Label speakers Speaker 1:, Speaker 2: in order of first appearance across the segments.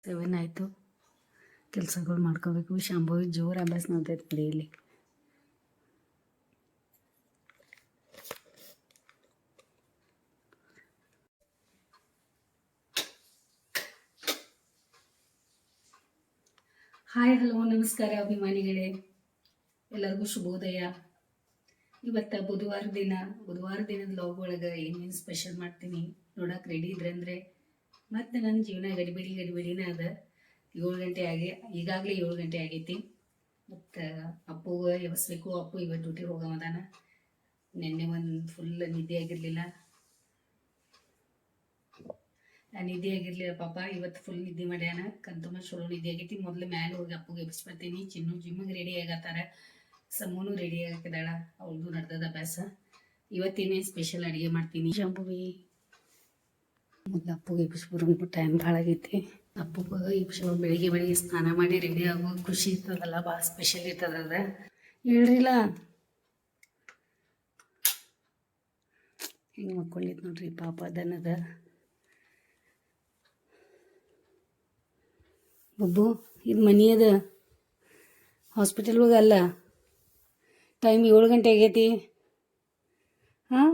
Speaker 1: 7 ಆಯಿತು. ಕೆಲಸಗಳು ಮಾಡ್ಕೋಬೇಕು. ಶಾಂಭವಿ ಜೋರು ಅಭ್ಯಾಸ ಮಾಡ್ತೈತೆ ಡೈಲಿ. ಹಾಯ್ ಹಲೋ ನಮಸ್ಕಾರ ಅಭಿಮಾನಿಗಳೇ, ಎಲ್ಲರಿಗೂ ಶುಭೋದಯ. ಇವತ್ತು ಬುಧವಾರ ದಿನದ ಲಾಗ್ ಒಳಗೆ ಏನೇನು ಸ್ಪೆಷಲ್ ಮಾಡ್ತೀನಿ ನೋಡಕ್ಕೆ ರೆಡಿ ಇದ್ರೆ ಅಂದರೆ ಮತ್ತು ನನ್ನ ಜೀವನ ಗಡಿಬಿಡಿನೇ ಅದ. 7 ಗಂಟೆ ಈಗಾಗಲೇ 7 ಗಂಟೆ ಆಗೈತಿ. ಮತ್ತು ಅಪ್ಪುಗೆ ಎಬ್ಬಿಸ್ಬೇಕು. ಅಪ್ಪು ಇವತ್ತು ಡ್ಯೂಟಿಗೆ ಹೋಗೋದಾನ. ನಿನ್ನೆ ಒಂದು ಫುಲ್ ನಿದ್ದೆ ಆಗಿರಲಿಲ್ಲ ಪಾಪ. ಇವತ್ತು ಫುಲ್ ನಿದ್ದೆ ಮಾಡ್ಯಾನ. ಕಂತುಮ ಚಲೋ ನಿದ್ದೆ ಆಗೈತಿ. ಮೊದಲು ಮ್ಯಾಲೆ ಹೋಗಿ ಅಪ್ಪುಗೆ ಎಬ್ಬಿಸ್ಬರ್ತೀನಿ. ಚಿನ್ನು ಜಿಮ್ಮಿಗೆ ರೆಡಿ ಆಗತ್ತಾರ. ಸಮೂನು ರೆಡಿ ಆಗಿದ್ದಾಳ. ಅವ್ಳದು ನಡ್ದದ ಅಭ್ಯಾಸ. ಇವತ್ತೇನೇನು ಸ್ಪೆಷಲ್ ಅಡುಗೆ ಮಾಡ್ತೀನಿ. ಶಾಂಭವಿ ಮೊದಲು ಅಪ್ಪುಗೆ ಎಬ್ಬಿಸ್ಬರು. ಟೈಮ್ ಭಾಳ ಆಗೈತಿ. ಅಪ್ಪುಗೆ ಎಬ್ಬಿಸ್ಬರು. ಬೆಳಿಗ್ಗೆ ಸ್ನಾನ ಮಾಡಿ ರೆಡಿ ಆಗೋ ಖುಷಿ ಇರ್ತದಲ್ಲ, ಭಾಳ ಸ್ಪೆಷಲ್ ಇರ್ತದ. ಹೇಳ್ರಿಲ್ಲ ಹಿಂಗೆ ಮಕ್ಕೊಂಡಿದ್ದು ನೋಡ್ರಿ ಪಾಪ ದನದ. ಬಬ್ಬು ಇದು ಮನಿ ಅದ, ಹಾಸ್ಪಿಟಲ್ ಹೋಗ ಅಲ್ಲ. ಟೈಮ್ 7 ಗಂಟೆ ಆಗೈತಿ. ಹಾಂ,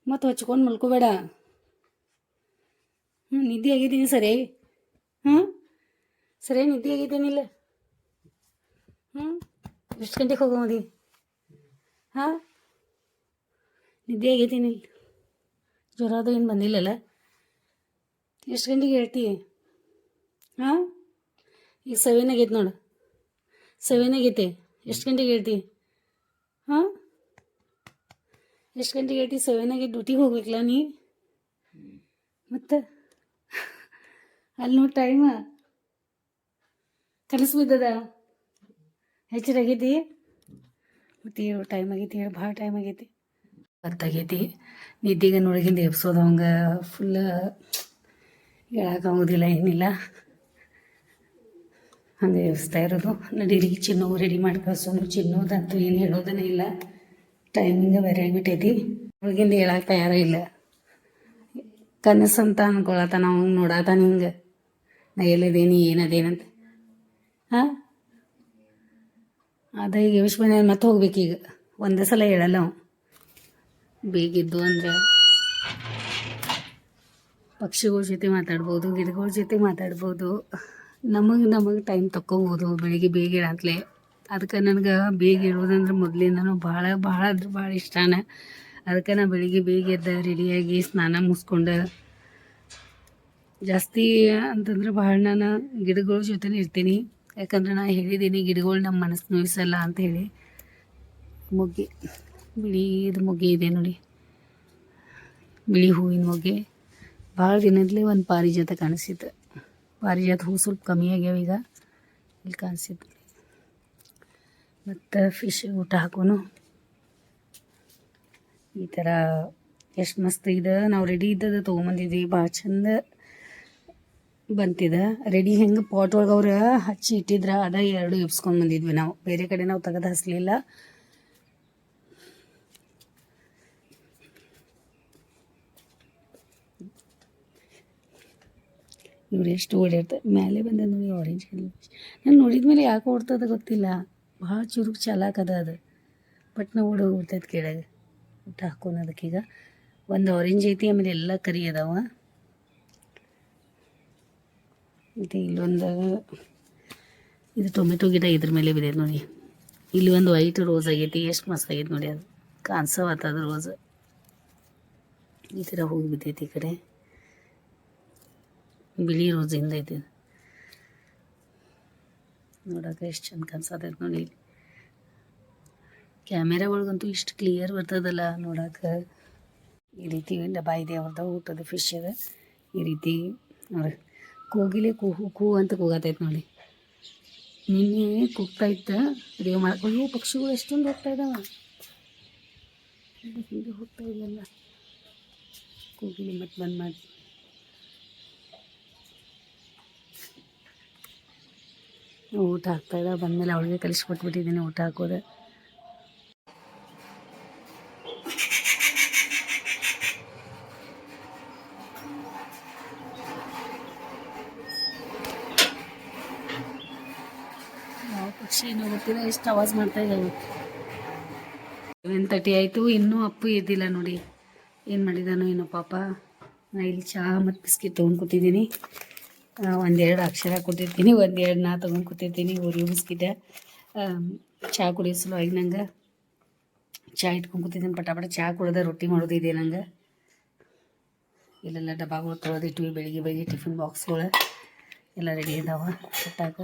Speaker 1: ಮತ್ತು ಹೊಚ್ಕೊಂಡು ಮಲ್ಕೋಬೇಡ. ನಿದ್ದೆ ಆಗಿದ್ದೀನಿ ಸರಿ. ಸರಿ ನಿದ್ದೆ ಆಗಿದ್ದೇನಿಲ್ಲ. ಎಷ್ಟು ಗಂಟೆಗೆ ಹೋಗೋದಿ? ನಿದ್ದೆ ಆಗೈತೇನಿಲ್ಲ. ಜ್ವರ ಅದು ಏನು ಬಂದಿಲ್ಲಲ್ಲ. ಎಷ್ಟು ಗಂಟೆಗೆ ಹೇಳ್ತಿ? ಈಗ 7 ಆಗೈತೆ ನೋಡು. 7 ಆಗೈತೆ. ಎಷ್ಟು ಗಂಟೆಗೆ ಹೇಳ್ತಿ? ಎಷ್ಟು ಗಂಟೆಗೆ ಹೇಳ್ತಿ? 7 ಆಗೈತೆ. ಡ್ಯೂಟಿಗೆ ಹೋಗ್ಬೇಕಲ್ಲ ನೀ. ಮತ್ತು ಅಲ್ಲಿ ನೋಡಿ ಟೈಮ ಕನಸು ಬಿದ್ದದ. ಹೆಚ್ಚರಾಗೈತಿ. ಮತ್ತು ಹೇಳು ಟೈಮ್ ಆಗೈತಿ. ಹೇಳಿ ಭಾಳ ಟೈಮ್ ಆಗೈತಿ. ಹೊತ್ತಾಗೈತಿ. ನಿದ್ದೆಗೆ ನೋಡಿಗಿಂದ ಎಬ್ಸೋದು ಅವಂಗೆ ಫುಲ್ ಹೇಳೋಕ್ಕಾಗೋದಿಲ್ಲ, ಏನಿಲ್ಲ. ಹಂಗೆ ಎಬ್ಸ್ತಾ ಇರೋದು. ನಡೀರಿ ಚಿನ್ನು ರೆಡಿ ಮಾಡಿ ಕಳ್ಸೋನು. ಚಿನ್ನೋದಂತೂ ಏನು ಹೇಳೋದನ್ನೇ ಇಲ್ಲ. ಟೈಮಿಂಗ ಬೇರೆ ಆಗಿಬಿಟ್ಟೈತಿ. ಒಳಗಿಂದ ಹೇಳಕ್ಕೆ ತಯಾರೇ ಇಲ್ಲ. ಕನಸು ಅಂತ ಅನ್ಕೊಳತ್ತಾನ. ಅವ್ನು ನೋಡತ್ತಾನ ಹಿಂಗೆ, ನಾ ಎಲ್ಲದೇನಿ ಏನದೇನಂತ. ಅದ ಈಗ ಎಬ್ಬಿಸ್ಬಂದ ಮತ್ತೆ ಹೋಗ್ಬೇಕೀಗ. ಒಂದೇ ಸಲ ಹೇಳಲ್ಲ ಅವ. ಬೇಗಿದ್ದು ಅಂದ್ರೆ ಪಕ್ಷಿಗಳ ಜೊತೆ ಮಾತಾಡ್ಬೋದು, ಗಿಡಗಳ ಜೊತೆ ಮಾತಾಡ್ಬೋದು. ನಮಗೆ ಟೈಮ್ ತಕ್ಕೋಬೋದು. ಬೆಳಿಗ್ಗೆ ಬೇಗ ಹೇಳತ್ಲೆ. ಅದಕ್ಕೆ ನನಗೆ ಬೇಗ ಹೇಳೋದಂದ್ರೆ ಮೊದಲಿಂದನೂ ಭಾಳ ಅಂದ್ರೆ ಭಾಳ ಇಷ್ಟನ. ಅದಕ್ಕೆ ನಾ ಬೆಳಿಗ್ಗೆ ಬೇಗ ಎದ್ದು ರೆಡಿಯಾಗಿ ಸ್ನಾನ ಮುಗಿಸ್ಕೊಂಡು ಜಾಸ್ತಿ ಅಂತಂದ್ರೆ ಭಾಳ ನಾನು ಗಿಡಗಳ ಜೊತೆನೇ ಇರ್ತೀನಿ. ಯಾಕಂದ್ರೆ ನಾನು ಹೇಳಿದ್ದೀನಿ ಗಿಡಗಳು ನಮ್ಮ ಮನಸ್ಸು ನೋಯಿಸಲ್ಲ ಅಂಥೇಳಿ. ಮೊಗ್ಗೆ, ಬಿಳಿದು ಮೊಗ್ಗೆ ಇದೆ ನೋಡಿ, ಬಿಳಿ ಹೂವಿನ ಮೊಗ್ಗೆ. ಭಾಳ ದಿನದಲ್ಲೇ ಒಂದು ಪಾರಿಜಾತ ಕಾಣಿಸಿತ್ತು. ಪಾರಿಜಾತ ಹೂ ಸ್ವಲ್ಪ ಕಮ್ಮಿ ಆಗ್ಯಾವ ಈಗ. ಇಲ್ಲಿ ಕಾಣಿಸಿತ್ತು. ಮತ್ತು ಫಿಶ್ ಊಟ ಹಾಕೋನು. ಈ ಥರ ಎಷ್ಟು ಮಸ್ತ್ ಇದೆ. ನಾವು ರೆಡಿ ಇದ್ದದ ತೊಗೊಂಬಂದಿದ್ವಿ. ಭಾಳ ಚಂದ ಬಂತಿದೆ. ರೆಡಿ ಹೆಂಗೆ ಪಾಟ್ ಒಳಗೆ ಅವ್ರು ಹಚ್ಚಿ ಇಟ್ಟಿದ್ರೆ ಅದ 2 ಎಬ್ಸ್ಕೊಂಡು ಬಂದಿದ್ವಿ ನಾವು. ಬೇರೆ ಕಡೆ ನಾವು ತೆಗೆದು ಹಚ್ಚಲಿಲ್ಲ. ಇವ್ರು ಎಷ್ಟು ಓಡಾಡ್ತಾರೆ. ಮೇಲೆ ಬಂದ ನೋಡಿ ಆರೆಂಜ್ ಕಲರ್. ನಾನು ನೋಡಿದ ಮೇಲೆ ಯಾಕೆ ಓಡ್ತದ ಗೊತ್ತಿಲ್ಲ. ಭಾಳ ಚುರುಕು ಚಾಲಾಕದ ಅದು. ಬಟ್ ನಾವು ಓಡೋಗ್ಬಿಡ್ತೈತೆ ಕೆಳಗೆ. ಊಟ ಹಾಕೋನೋದಕ್ಕೀಗ ಒಂದು ಆರೆಂಜ್ ಐತಿ. ಆಮೇಲೆ ಎಲ್ಲ ಕರಿ ಅದಾವ. ಮತ್ತು ಇಲ್ಲೊಂದು ಇದು ಟೊಮೆಟೊ ಗಿಡ ಇದ್ರ ಮೇಲೆ ಬಿದ್ದೈತೆ ನೋಡಿ. ಇಲ್ಲಿ ಒಂದು ವೈಟ್ ರೋಸ್ ಆಗೈತಿ. ಎಷ್ಟು ಮಸ್ತ್ ಆಗೈತೆ ನೋಡಿ. ಅದು ಕಾಣಿಸೋವತ್ತದ ರೋಸ್. ಈ ಥರ ಹೋಗಿ ಬಿದ್ದೈತಿ. ಈ ಕಡೆ ಬಿಳಿ ರೋಸಿಂದ ಐತಿ. ನೋಡೋಕೆ ಎಷ್ಟು ಚಂದ ಕಾಣಿಸತೈತೆ ನೋಡಿ. ಕ್ಯಾಮೆರಾ ಒಳಗಂತೂ ಇಷ್ಟು ಕ್ಲಿಯರ್ ಬರ್ತದಲ್ಲ ನೋಡೋಕೆ. ಈ ರೀತಿ ಡಬ್ಬ ಇದೆ ಅವ್ರದ್ದು ಊಟದ ಫಿಶ್ ಇದೆ. ಈ ರೀತಿ ನೋಡಿ ಕೋಗಿಲೆ ಕೂ ಅಂತ ಕೂಗತೈತೆ ನೋಡಿ. ನಿನ್ನೆ ಕೂಗ್ತಾಯಿತ್ತು ರೇವ್ ಮಾಡ್ಕೊಂಡು. ಪಕ್ಷಿಗಳು ಎಷ್ಟೊಂದು ಹೋಗ್ತಾ ಇದ್ದಾವೆ. ಹಿಂಗೆ ಹೋಗ್ತಾ ಇದೆಯಲ್ಲ ಕೋಗಿಲೆ. ಮತ್ತೆ ಬಂದು ಮಾಡಿ ಊಟ ಹಾಕ್ತಾಯಿದ್ದ. ಬಂದಮೇಲೆ ಅವಳಿಗೆ ಕಲಿಸ್ಕೊಟ್ಬಿಟ್ಟಿದ್ದೀನಿ ಊಟ ಹಾಕೋದು. ಏನೋ ಗೊತ್ತಿಲ್ಲ, ಎಷ್ಟು ಆವಾಜ್ ಮಾಡ್ತಾ ಇದ್ದಾವೆ. 7:30 ಆಯಿತು, ಇನ್ನೂ ಅಪ್ಪು ಎದ್ದಿಲ್ಲ ನೋಡಿ. ಏನು ಮಾಡಿದಾನೋ ಏನೋ ಪಾಪ. ನಾ ಇಲ್ಲಿ ಚಹಾ ಮತ್ತು ಬಿಸ್ಕಿಟ್ ತೊಗೊಂಡು ಕೂತಿದ್ದೀನಿ. ಒಂದೆರಡು ಅಕ್ಷರ ಕೊಟ್ಟಿರ್ತೀನಿ, ಒಂದೆರಡು ನಾ ತೊಗೊಂಡು ಕೂತಿರ್ತೀನಿ. ಓರಿಯೋ ಬಿಸ್ಕಿಟ ಚಹಾ ಕುಡಿಯೋ ಸಲುವಾಗಿ ನಂಗೆ ಚಹಾ ಇಟ್ಕೊಂಡು ಕೂತಿದ್ದೀನಿ. ಪಟ ಚಹಾ ಕುಡ್ದೆ ರೊಟ್ಟಿ ಮಾಡೋದಿದೆ ನಂಗೆ. ಇಲ್ಲೆಲ್ಲ ಡಬ್ಬಗಳು ತೊಳೆದಿಟ್ವಿ, ಬೆಳಿಗ್ಗೆ ಟಿಫಿನ್ ಬಾಕ್ಸ್ಗಳು ಎಲ್ಲ ರೆಡಿ ಇದಾವೆ ಕಟ್ಟಾಕ.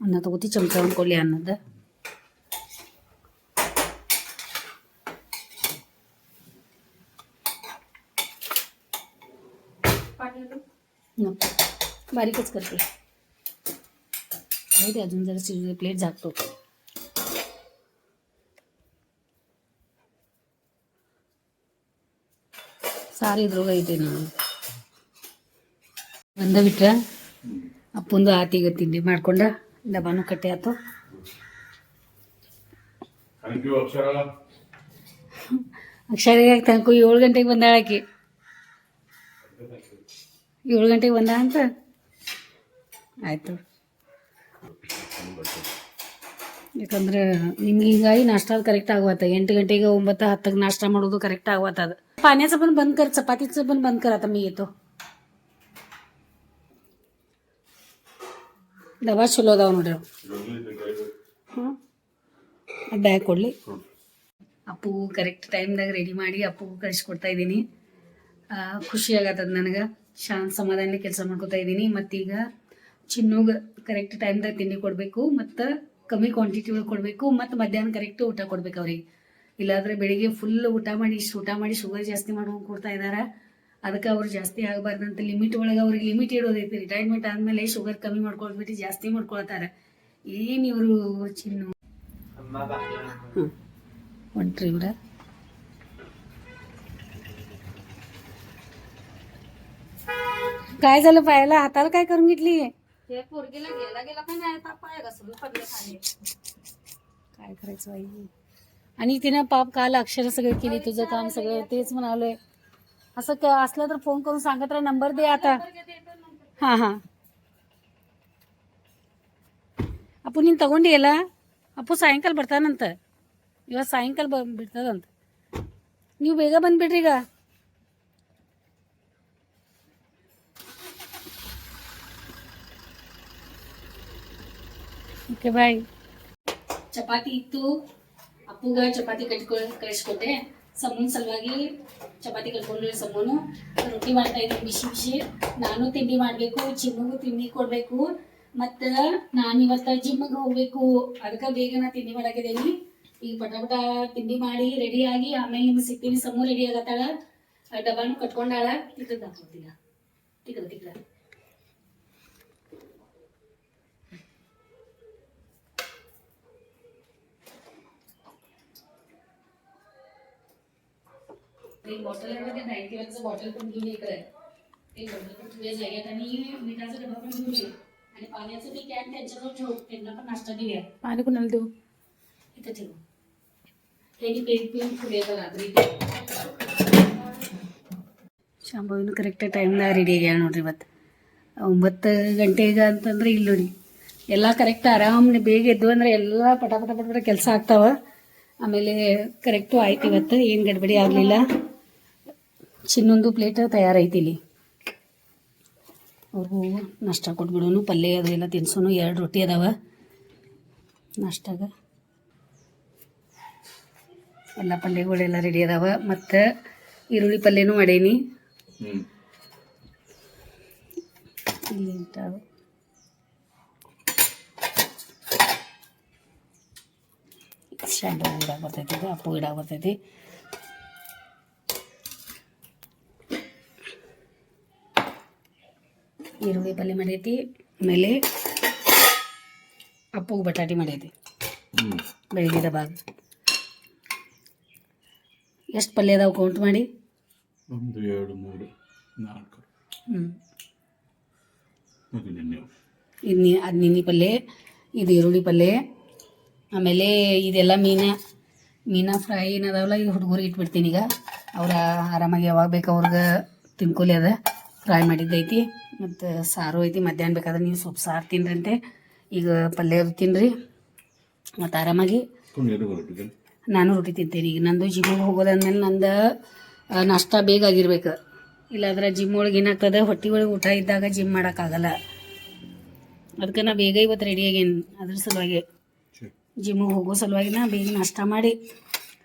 Speaker 1: ಅನ್ನ ತಗೋತಿ, ಚಮಚ ಅಂದ್ಕೊಳ್ಳಿ ಅನ್ನದ. बारीकच करते. ते अजून जरा शिजले प्लेट झाकतो. ಸಾರು ಇದ್ರಾಗ ಐತೆ ನಾನು ಬಂದ ಬಿಟ್ರೆ ಅಪ್ಪಂದು ಆತಿಗೆ ತಿಂಡಿ ಮಾಡ್ಕೊಂಡ ಡಬ್ಬಾನು ಕಟ್ಟೆ ಆಯ್ತು. ಅಕ್ಷರಿಗೆ ತನಕ 7 ಗಂಟೆಗೆ ಬಂದಾಳಕಿ. 7 ಗಂಟೆಗೆ ಬಂದ ಅಂತ ಆಯಿತು. ಯಾಕಂದ್ರೆ ನಿಮ್ಗೆ ಹಿಂಗಾಗಿ ನಾಷ್ಟ ಕರೆಕ್ಟ್ ಆಗವತ್ತ. 8 गंटेಗೆ 9 10 नाश्ता ಮಾಡೋದು करेक्ट ಆಗವತ್ತ. ಅದು पाण्याचं पण बंद कर, चपातीचं पण बंद कर. आता मी येतो. डबा चलो अदाव ನೋಡ್ರಿ. ಹಾಂ ಬ್ಯಾಗ್ ಕೊಡಲಿ. ಅಪ್ಪು ಕರೆಕ್ಟ್ ಟೈಮ್ದಾಗ ರೆಡಿ ಮಾಡಿ ಅಪ್ಪು ಕಳಿಸ್ಕೊಡ್ತಾ ಇದ್ದೀನಿ. ಖುಷಿ ಆಗತ್ತದ ನನಗೆ. ಸಮಾಧಾನ ಕೆಲಸ ಮಾಡ್ಕೊತಾ ಇದ್ದೀನಿ. ಮತ್ತೀಗ ಚಿನ್ನುಗೆ ಕರೆಕ್ಟ್ ಟೈಮ್ದಾಗ ತಿಂಡಿ ಕೊಡಬೇಕು, ಮತ್ತು ಕಮ್ಮಿ ಕ್ವಾಂಟಿಟಿ ಒಳಗೆ ಕೊಡಬೇಕು, ಮತ್ತು ಮಧ್ಯಾಹ್ನ ಕರೆಕ್ಟ್ ಊಟ ಕೊಡ್ಬೇಕು ಅವ್ರಿಗೆ. ಇಲ್ಲಾಂದರೆ ಬೆಳಿಗ್ಗೆ ಫುಲ್ ಊಟ ಮಾಡಿ ಶುಗರ್ ಜಾಸ್ತಿ ಮಾಡ್ಕೊಂಡು ಕೊಡ್ತಾ ಇದ್ದಾರೆ. ಅದಕ್ಕೆ ಅವ್ರು ಜಾಸ್ತಿ ಆಗಬಾರ್ದಂತ ಲಿಮಿಟ್ ಒಳಗೆ ಅವ್ರಿಗೆ ಲಿಮಿಟ್ ಇಡೋದೈತಿ. ರಿಟೈರ್ಮೆಂಟ್ ಆದಮೇಲೆ ಶುಗರ್ ಕಮ್ಮಿ ಮಾಡ್ಕೊಳ್ಬಿಟ್ಟು ಜಾಸ್ತಿ ಮಾಡ್ಕೊಳ್ತಾರೆ. ಏನು ಇವರು ಚಿನ್ನು ಹೊಂಟ್ರಿ ಇವ್ರ. काय झालं पायाला? हाताला काय करून घेतली? पोरगीला गेला पण नाही, पाय घसरून पडले खाली. काय करायचं बाई. आणि तिनं पाप काल अक्षर सगळं केली, तुझं काम सगळं. तेच म्हणालोय, असं असलं तर फोन करून सांगत राहा. नंबर दे आता. ಹಾಂ ಹಾಂ ಅಪ್ಪು ನೀನು ತಗೊಂಡಿಯಲ್ಲ. ಅಪ್ಪು ಸಾಯಂಕಾಲ ಬರ್ತಾನಂತ. ಇವತ್ತು ಸಾಯಂಕಾಲ ಬಿಡ್ತದಂತ. ನೀವು ಬೇಗ ಬಂದುಬಿಡ್ರಿ ಈಗ. Okay bye. ಚಪಾತಿ ಇತ್ತು, ಅಪ್ಪುಗ ಚಪಾತಿ ಕಳಿಸ್ಕೊಟ್ಟೆ. ಸಮ್ಮನ ಸಲುವಾಗಿ ಚಪಾತಿ ಕಟ್ಕೊಂಡ್ರೆ ಸಮ್ಮನು ರೊಟ್ಟಿ ಮಾಡ್ತಾ ಇದ್ದೀನಿ ಬಿಸಿ. ನಾನು ತಿಂಡಿ ಮಾಡಬೇಕು, ಚಿನ್ನುಗೂ ತಿಂಡಿ ಕೊಡಬೇಕು, ಮತ್ತು ನಾನು ಇವತ್ತು ಜಿಮ್ಗೆ ಹೋಗಬೇಕು. ಅದಕ್ಕೆ ಬೇಗ ನಾನು ತಿಂಡಿ ಮಾಡಾಕಿದ್ದೀನಿ. ಈಗ ಪಟ ತಿಂಡಿ ಮಾಡಿ ರೆಡಿ ಆಗಿ ಆಮೇಲೆ ನಿಮ್ಗೆ ಸಿಗ್ತೀನಿ. ಸಮ್ಮು ರೆಡಿ ಆಗತ್ತಾಳ, ಡಬ್ಬಾನು ಕಟ್ಕೊಂಡಾಳ. ತಿಕ್ಕದ ಹಾಕೋತಿಲ್ಲ, ತಿಕ್ಕದ बॉटल आहे बघा, 90 बॉटल पण घेऊन इकडे. ते बॉटल पण तुझ्या जाग्यात, आणि मिठाचा डबा पण घेऊन ये, आणि पाण्याचं ते कॅन त्यांच्याजवळ ठेव. त्यांना पण नाश्ता देऊया. पाणी कोणाला देऊ? इथं ठेव. त्यांनी पिऊन पुढे रात्री ಶಾಂಭವಿನೂ ಕರೆಕ್ಟ್ ಟೈಮ್ದಾಗ ರೆಡಿ ಆಗ್ಯಾಳ ನೋಡ್ರಿ. ಇವತ್ತು 9 ಗಂಟೆಗೆ ಅಂತಂದ್ರೆ ಇಲ್ಲಿ ನೋಡಿ ಎಲ್ಲ ಕರೆಕ್ಟ್ ಆರಾಮ್ ಬೇಗ ಎದ್ದು ಅಂದ್ರೆ ಎಲ್ಲ ಪಟ ಕೆಲಸ ಆಗ್ತಾವ. ಆಮೇಲೆ ಕರೆಕ್ಟು ಆಯ್ತು. ಇವತ್ತು ಏನು ಗಡ್ಬಡಿ ಆಗಲಿಲ್ಲ. ಚಿನ್ನೊಂದು ಪ್ಲೇಟ್ ತಯಾರೈತಿ ಇಲ್ಲಿ. ಅವ್ರಿಗೂ ನಾಷ್ಟ ಕೊಟ್ಬಿಡೋನು. ಪಲ್ಯ ಅದೆಲ್ಲ ತಿನ್ಸೋನು. 2 ರೊಟ್ಟಿ ಅದಾವ ನಾಷ್ಟಾಗ. ಎಲ್ಲ ಪಲ್ಯಗಳೆಲ್ಲ ರೆಡಿ ಅದಾವ. ಮತ್ತು ಈರುಳ್ಳಿ ಪಲ್ಯನೂ ಮಾಡೇನಿ. ಇಲ್ಲಿ ಇಟ್ಟಾವ. ಶಾಂಡ ಗಿಡ ಬರ್ತೈತಿ, ಅಪ್ಪು ಗಿಡ ಬರ್ತೈತಿ. ಈರುಳ್ಳಿ ಪಲ್ಯ ಮಾಡೈತಿ. ಆಮೇಲೆ ಅಪ್ಪುಗೆ ಬಟಾಟಿ ಮಾಡೈತಿ ಬೆಳಗ್ಗೆ ಡಬ್ಬಾಗ. ಎಷ್ಟು ಪಲ್ಯ ಅದಾವ ಕೌಂಟ್ ಮಾಡಿ?
Speaker 2: 1 2 3 4.
Speaker 1: ಅದು ನಿನ್ನೆ ಪಲ್ಯ, ಇದು ಈರುಳ್ಳಿ ಪಲ್ಯ. ಆಮೇಲೆ ಇದೆಲ್ಲ ಮೀನಾ ಫ್ರೈ ಏನದಾವಲ್ಲ, ಇದು ಹುಡುಗರಿಗೆ ಇಟ್ಬಿಡ್ತೀನಿ. ಈಗ ಅವ್ರು ಆರಾಮಾಗಿ ಯಾವಾಗ ಬೇಕು ಅವ್ರಿಗೆ ತಿನ್ಕೊಲಿ. ಅದ ಫ್ರೈ ಮಾಡಿದ್ದೈತಿ. ಮತ್ತು ಸಾರು ಐತಿ. ಮಧ್ಯಾಹ್ನ ಬೇಕಾದ್ರೆ ನೀವು ಸ್ವಲ್ಪ ಸಾರು ತಿನ್ರಂತೆ. ಈಗ ಪಲ್ಯ ಅದು ತಿನ್ನಿರಿ ಮತ್ತು ಆರಾಮಾಗಿ. ನಾನು ರೊಟ್ಟಿ ತಿಂತೇನೆ. ಈಗ ನಂದು ಜಿಮ್ಮಿಗೆ ಹೋಗೋದಾದ್ಮೇಲೆ ನಂದು ನಾಷ್ಟ ಬೇಗ ಆಗಿರ್ಬೇಕು. ಇಲ್ಲಾಂದ್ರೆ ಜಿಮ್ ಒಳಗೆ ಏನಾಗ್ತದೆ, ಹೊಟ್ಟೆ ಒಳಗೆ ಊಟ ಇದ್ದಾಗ ಜಿಮ್ ಮಾಡೋಕ್ಕಾಗಲ್ಲ. ಅದಕ್ಕೆ ನಾ ಬೇಗ ಇವತ್ತು ರೆಡಿ ಆಗೇನಿ. ಅದ್ರ ಸಲುವಾಗಿ ಜಿಮ್ಮಿಗೆ ಹೋಗೋ ಸಲುವಾಗಿ ನಾ ಬೇಗ ನಾಷ್ಟ ಮಾಡಿ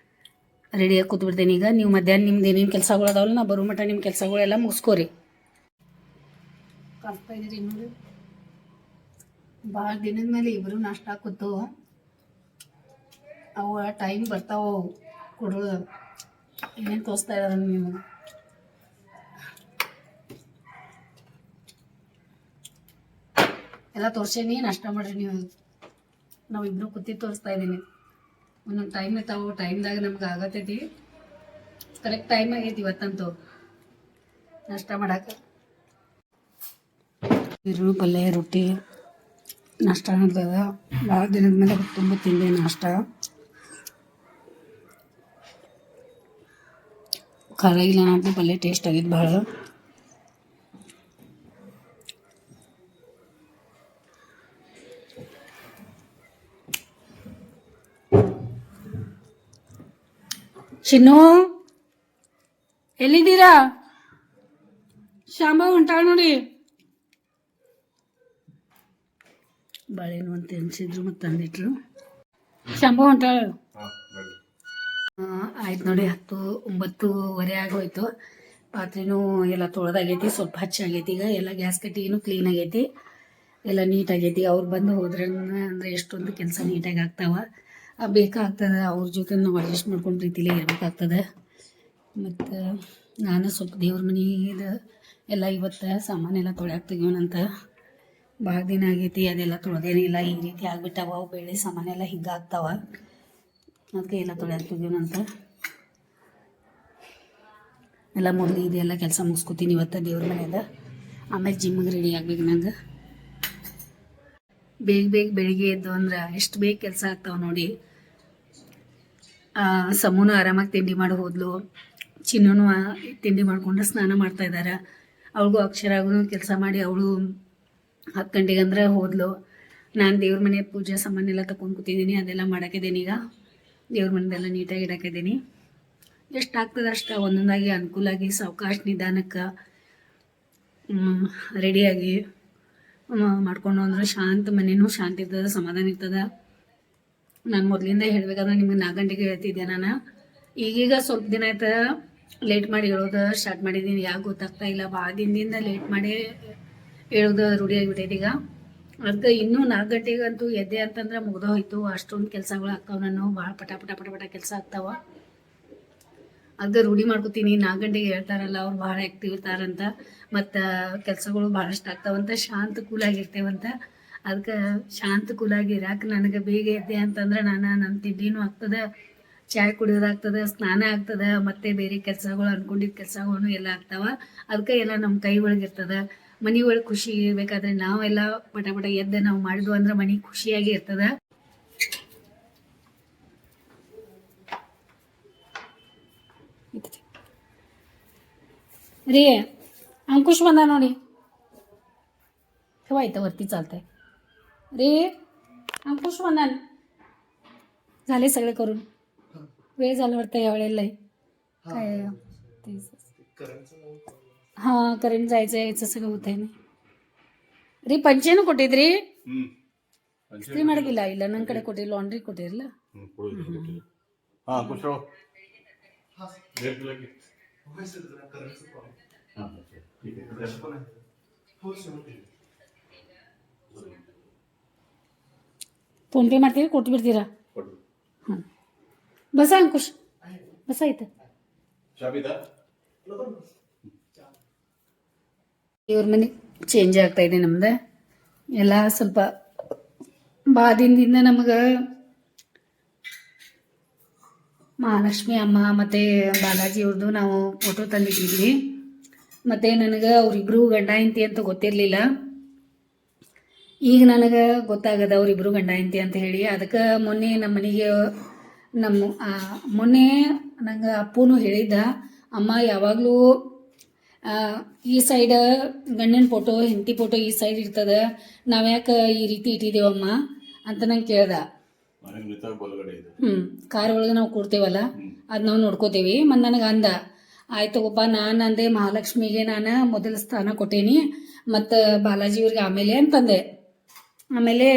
Speaker 1: ರೆಡಿಯಾಗಿ ಕೂತ್ಬಿಡ್ತೇನೆ. ಈಗ ನೀವು ಮಧ್ಯಾಹ್ನ ನಿಮ್ದು ಏನೇನು ಕೆಲಸಗಳು ಅದಾವಲ್ಲ, ನಾ ಬರೋ ಮಟ್ಟ ನಿಮ್ಮ ಕೆಲಸಗಳೆಲ್ಲ ಮುಗಿಸ್ಕೋರಿ. ಕಲ್ತಾ ಇದ್ದೀರಿ ನೋಡಿ, ಭಾಳ ದಿನದ ಮೇಲೆ ಇಬ್ಬರು ನಾಷ್ಟ ಕೂತು ಅವು ಟೈಮ್ ಬರ್ತಾವ ಕೊಡೋದು. ಏನೇನು ತೋರಿಸ್ತಾ ಇದ್ದಾರೆ ನಿಮಗೆ? ಎಲ್ಲ ತೋರ್ಸೇನಿ, ನಾಷ್ಟ ಮಾಡ್ರಿ ನೀವು. ನಾವು ಇಬ್ಬರು ಕೂತಿ ತೋರಿಸ್ತಾ ಇದ್ದೀನಿ. ಒಂದೊಂದು ಟೈಮ್ ಇರ್ತಾವೆ, ಟೈಮ್ದಾಗ ನಮ್ಗೆ ಆಗತ್ತೈತಿ. ಕರೆಕ್ಟ್ ಟೈಮ್ ಆಗೈತಿ ಇವತ್ತಂತೂ ನಾಷ್ಟ ಮಾಡಕ್ಕೆ. ಈರುಳ್ಳಿ ಪಲ್ಯ ರೊಟ್ಟಿ ನಾಷ್ಟ ಮಾಡ್ತದ. ಭಾಳ ದಿನದ ಮೇಲೆ ತುಂಬ ತಿಂದೆ ನಾಷ್ಟ. ಖಾರ ಇಲ್ಲ ನಾಟಿ ಪಲ್ಯ ಟೇಸ್ಟ್ ಆಗಿದ್ದು ಭಾಳ. ಚಿನ್ನು ಎಲ್ಲಿದ್ದೀರಾ? ಶಾಂಬ ಹೊಂಟಾಳ ನೋಡಿ. ಬಾಳೆಹಣ್ಣು ಅಂತ ಎನ್ಸಿದ್ರು ಮತ್ತು ತಂದಿಟ್ರು. ಶಾಂಬ ಹೊಂಟಾಳ. ಆಯ್ತು ನೋಡಿ, 9:30 ಆಗೋಯ್ತು. ಪಾತ್ರೆನೂ ಎಲ್ಲ ತೊಳೆದಾಗೈತಿ, ಸ್ವಲ್ಪ ಹಚ್ಚಾಗೈತಿ. ಈಗ ಎಲ್ಲ ಗ್ಯಾಸ್ ಕಟ್ಟಿಗೂ ಕ್ಲೀನ್ ಆಗೈತಿ, ಎಲ್ಲ ನೀಟಾಗೈತಿ. ಅವ್ರು ಬಂದು ಹೋದ್ರೆ ಅಂದರೆ ಎಷ್ಟೊಂದು ಕೆಲಸ ನೀಟಾಗಿ ಆಗ್ತಾವ. ಬೇಕಾಗ್ತದೆ. ಅವ್ರ ಜೊತೆ ನಾವು ಅಡ್ಜಸ್ಟ್ ಮಾಡ್ಕೊಂಡು ಪ್ರೀತಿಲೇ ಇರಬೇಕಾಗ್ತದೆ. ಮತ್ತು ನಾನು ಸ್ವಲ್ಪ ದೇವ್ರ ಮನೆದು ಎಲ್ಲ ಇವತ್ತು ಸಾಮಾನೆಲ್ಲ ತೊಳ್ಯಾಕೆ ತೆಗಿಯೋಣಂತ. ಭಾಳ ದಿನ ಆಗೈತಿ, ಅದೆಲ್ಲ ತೊಳೆದೇನಿಲ್ಲ. ಈ ರೀತಿ ಆಗ್ಬಿಟ್ಟಾವ ಅವು ಬೇಳೆ ಸಾಮಾನೆಲ್ಲ ಹಿಂಗಾಗ್ತಾವ. ಅದಕ್ಕೆ ಎಲ್ಲ ತೊಳ್ಯಾಕೆ ತೆಗಿಯೋಣಂತ. ಎಲ್ಲ ಮೊದಲು ಇದೆಲ್ಲ ಕೆಲಸ ಮುಗಿಸ್ಕೊತೀನಿ ಇವತ್ತು ದೇವ್ರ ಮನೆಯದ. ಆಮೇಲೆ ಜಿಮ್ಮಿಗೆ ರೆಡಿ ಆಗ್ಬೇಕು ನಂಗೆ. ಬೇಗ ಬೇಗ ಬೆಳಿಗ್ಗೆ ಎದ್ದು ಅಂದ್ರೆ ಎಷ್ಟು ಬೇಗ ಕೆಲಸ ಆಗ್ತಾವೆ ನೋಡಿ. ಸಮೂನು ಆರಾಮಾಗಿ ತಿಂಡಿ ಮಾಡಿ ಹೋದ್ಲು. ಚಿನ್ನೂ ತಿಂಡಿ ಮಾಡ್ಕೊಂಡು ಸ್ನಾನ ಮಾಡ್ತಾ ಇದ್ದಾರೆ. ಅವಳಿಗೂ ಅಕ್ಷರಾಗೂ ಕೆಲಸ ಮಾಡಿ ಅವಳು 10 ಗಂಟೆಗೆ ಅಂದ್ರೆ ಹೋದ್ಲು. ನಾನು ದೇವ್ರ ಮನೆ ಪೂಜೆ ಸಾಮಾನೆಲ್ಲ ತಗೊಂಡು ಕೂತಿದ್ದೀನಿ. ಅದೆಲ್ಲ ಮಾಡಾಕಿದ್ದೀನಿ. ಈಗ ದೇವ್ರ ಮನೆಯೆಲ್ಲ ನೀಟಾಗಿ ಇಡಾಕಿದ್ದೀನಿ. ಎಷ್ಟು ಆಗ್ತದೆ ಅಷ್ಟು ಒಂದೊಂದಾಗಿ ಅನುಕೂಲಾಗಿ ಸಾವಕಾಶ ನಿಧಾನಕ್ಕೆ ರೆಡಿಯಾಗಿ ಮಾಡ್ಕೊಂಡು ಅಂದ್ರೆ ಶಾಂತ ಮನೆಯೂ ಶಾಂತಿ ಇರ್ತದೆ, ಸಮಾಧಾನ ಇರ್ತದೆ. ನಾನು ಮೊದಲಿಂದ ಹೇಳಬೇಕಾದ್ರೆ ನಿಮಗೆ 4 ಗಂಟೆಗೆ ಹೇಳ್ತಿದ್ದೆ. ನಾನು ಈಗೀಗ ಸ್ವಲ್ಪ ದಿನ ಆಯ್ತು ಲೇಟ್ ಮಾಡಿ ಹೇಳೋದು ಸ್ಟಾರ್ಟ್ ಮಾಡಿದ್ದೀನಿ. ಯಾಕೆ ಗೊತ್ತಾಗ್ತಾ ಇಲ್ಲ, ಭಾಳ ದಿನದಿಂದ ಲೇಟ್ ಮಾಡಿ ಹೇಳೋದು ರೂಢಿಯಾಗಿಬಿಟ್ಟೈತಿ. ಈಗ ಅದಕ್ಕೆ ಇನ್ನೂ 4 ಗಂಟೆಗಂತೂ ಎದ್ದೆ ಅಂತಂದ್ರೆ ಮುಗ್ದೋ ಹೋಯ್ತು. ಅಷ್ಟೊಂದು ಕೆಲಸಗಳು ಆಗ್ತಾವೆ. ನಾನು ಭಾಳ ಪಟ ಪಟ ಪಟ ಪಟ ಕೆಲಸ ಆಗ್ತಾವೆ. ಅದಕ್ಕೆ ರೂಢಿ ಮಾಡ್ಕೊತೀನಿ. 4 ಗಂಟೆಗೆ ಹೇಳ್ತಾರಲ್ಲ, ಅವ್ರು ಭಾಳ ಆ್ಯಕ್ಟಿವ್ ಇರ್ತಾರಂತ, ಮತ್ತು ಕೆಲಸಗಳು ಭಾಳಷ್ಟು ಆಗ್ತಾವಂತ, ಶಾಂತ ಕೂಲಾಗಿರ್ತೇವಂತ. ಅದಕ್ಕೆ ಶಾಂತ ಕೂಲಾಗಿ ಇರಾಕೆ ನನಗೆ ಬೇಗ ಎದ್ದೆ ಅಂತಂದ್ರೆ ನನ್ನ ತಿಂಡಿನೂ ಆಗ್ತದೆ, ಚಾಯ್ ಕುಡಿಯೋದಾಗ್ತದೆ, ಸ್ನಾನ ಆಗ್ತದೆ, ಮತ್ತು ಬೇರೆ ಕೆಲಸಗಳು ಅಂದ್ಕೊಂಡಿದ್ದ ಕೆಲಸಗಳು ಎಲ್ಲ ಆಗ್ತಾವೆ. ಅದಕ್ಕೆ ಎಲ್ಲ ನಮ್ಮ ಕೈ ಒಳಗಿರ್ತದೆ. ಮನೆ ಒಳಗೆ ಖುಷಿ ಇರಬೇಕಾದ್ರೆ ನಾವೆಲ್ಲ ಪಟ ಪಟ ಎದ್ದು ನಾವು ಮಾಡಿದ್ವು ಅಂದ್ರೆ ಮನೆ ಖುಷಿಯಾಗಿ ಇರ್ತದೆ. ರೀ अंकुश ಬಂದ ನೋಡಿ. केव्हा इथं वरती चालतंय रे? अंकुश म्हणाल झाले सगळे करून. वेळ झाला वाटतं यावेळेला काय हां करेंट जायचं यायचं सगळं होत आहे ना ರೀ. ಪಂಚೇನು ಕೊಟ್ಟಿದ್ರಿ? ಇಸ್ತ್ರಿ ಮಾಡಕ್ಕಿಲ್ಲ ಇಲ್ಲ ನನ್ನ ಕಡೆ ಕೊಟ್ಟಿರಿ, ಲಾಂಡ್ರಿ ಕೊಟ್ಟಿರಲ್ಲ. ಫೋನ್ ಪೇ ಮಾಡ್ತೀವಿ, ಕೊಟ್ಟು ಬಿಡ್ತೀರಾ? ಹಾಂ ಬಸ ಅಂಕುಶ್ ಬಸ ಆಯ್ತು. ಇವ್ರ ಮನೆ ಚೇಂಜ್ ಆಗ್ತಾ ಇದೆ ನಮ್ದು. ಎಲ್ಲ ಸ್ವಲ್ಪ ಭಾಳ ದಿನದಿಂದ ನಮಗೆ ಮಹಾಲಕ್ಷ್ಮಿ ಅಮ್ಮ ಮತ್ತು ಬಾಲಾಜಿ ಅವ್ರದ್ದು ನಾವು ಫೋಟೋ ತಂದಿಟ್ಟಿದ್ವಿ. ಮತ್ತು ನನಗೆ ಅವರಿಬ್ಬರು ಗಂಡ ಹೆಂಡತಿ ಅಂತ ಗೊತ್ತಿರಲಿಲ್ಲ. ಈಗ ನನಗೆ ಗೊತ್ತಾಗದ ಅವರಿಬ್ಬರು ಗಂಡ ಹೆಂಡತಿ ಅಂತ ಹೇಳಿ. ಅದಕ್ಕೆ ಮೊನ್ನೆ ನಮ್ಮ ಮನೆಗೆ ಮೊನ್ನೆ ನಂಗೆ ಅಪ್ಪನೂ ಹೇಳಿದ್ದ, ಅಮ್ಮ ಯಾವಾಗಲೂ ಈ ಸೈಡ್ ಗಂಡನ ಫೋಟೋ ಹೆಂಡತಿ ಫೋಟೋ ಈ ಸೈಡ್ ಇರ್ತದ ನಾವ್ಯಾಕೆ ಈ ರೀತಿ ಇಟ್ಟಿದ್ದೇವಮ್ಮ ಅಂತ ನಂಗೆ ಕೇಳ್ದ.
Speaker 2: ಮನೆಗೆ ನಿಂತಾಗ ಬಲಗಡೆ ಇದೆ.
Speaker 1: ಕಾರ್ ಒಳಗೆ ನಾವು ಕೊಡ್ತೇವಲ್ಲ ಅದು ನಾವು ನೋಡ್ಕೋತೇವಿ. ಮತ್ತು ನನಗೆ ಅಂದ ಆಯ್ತು ಒಪ್ಪ, ನಾನು ಅಂದೆ ಮಹಾಲಕ್ಷ್ಮಿಗೆ ನಾನು ಮೊದಲ ಸ್ಥಾನ ಕೊಟ್ಟೇನಿ ಮತ್ತು ಬಾಲಾಜಿಯವ್ರಿಗೆ ಆಮೇಲೆ ಅಂತಂದೆ. ಆಮೇಲೆ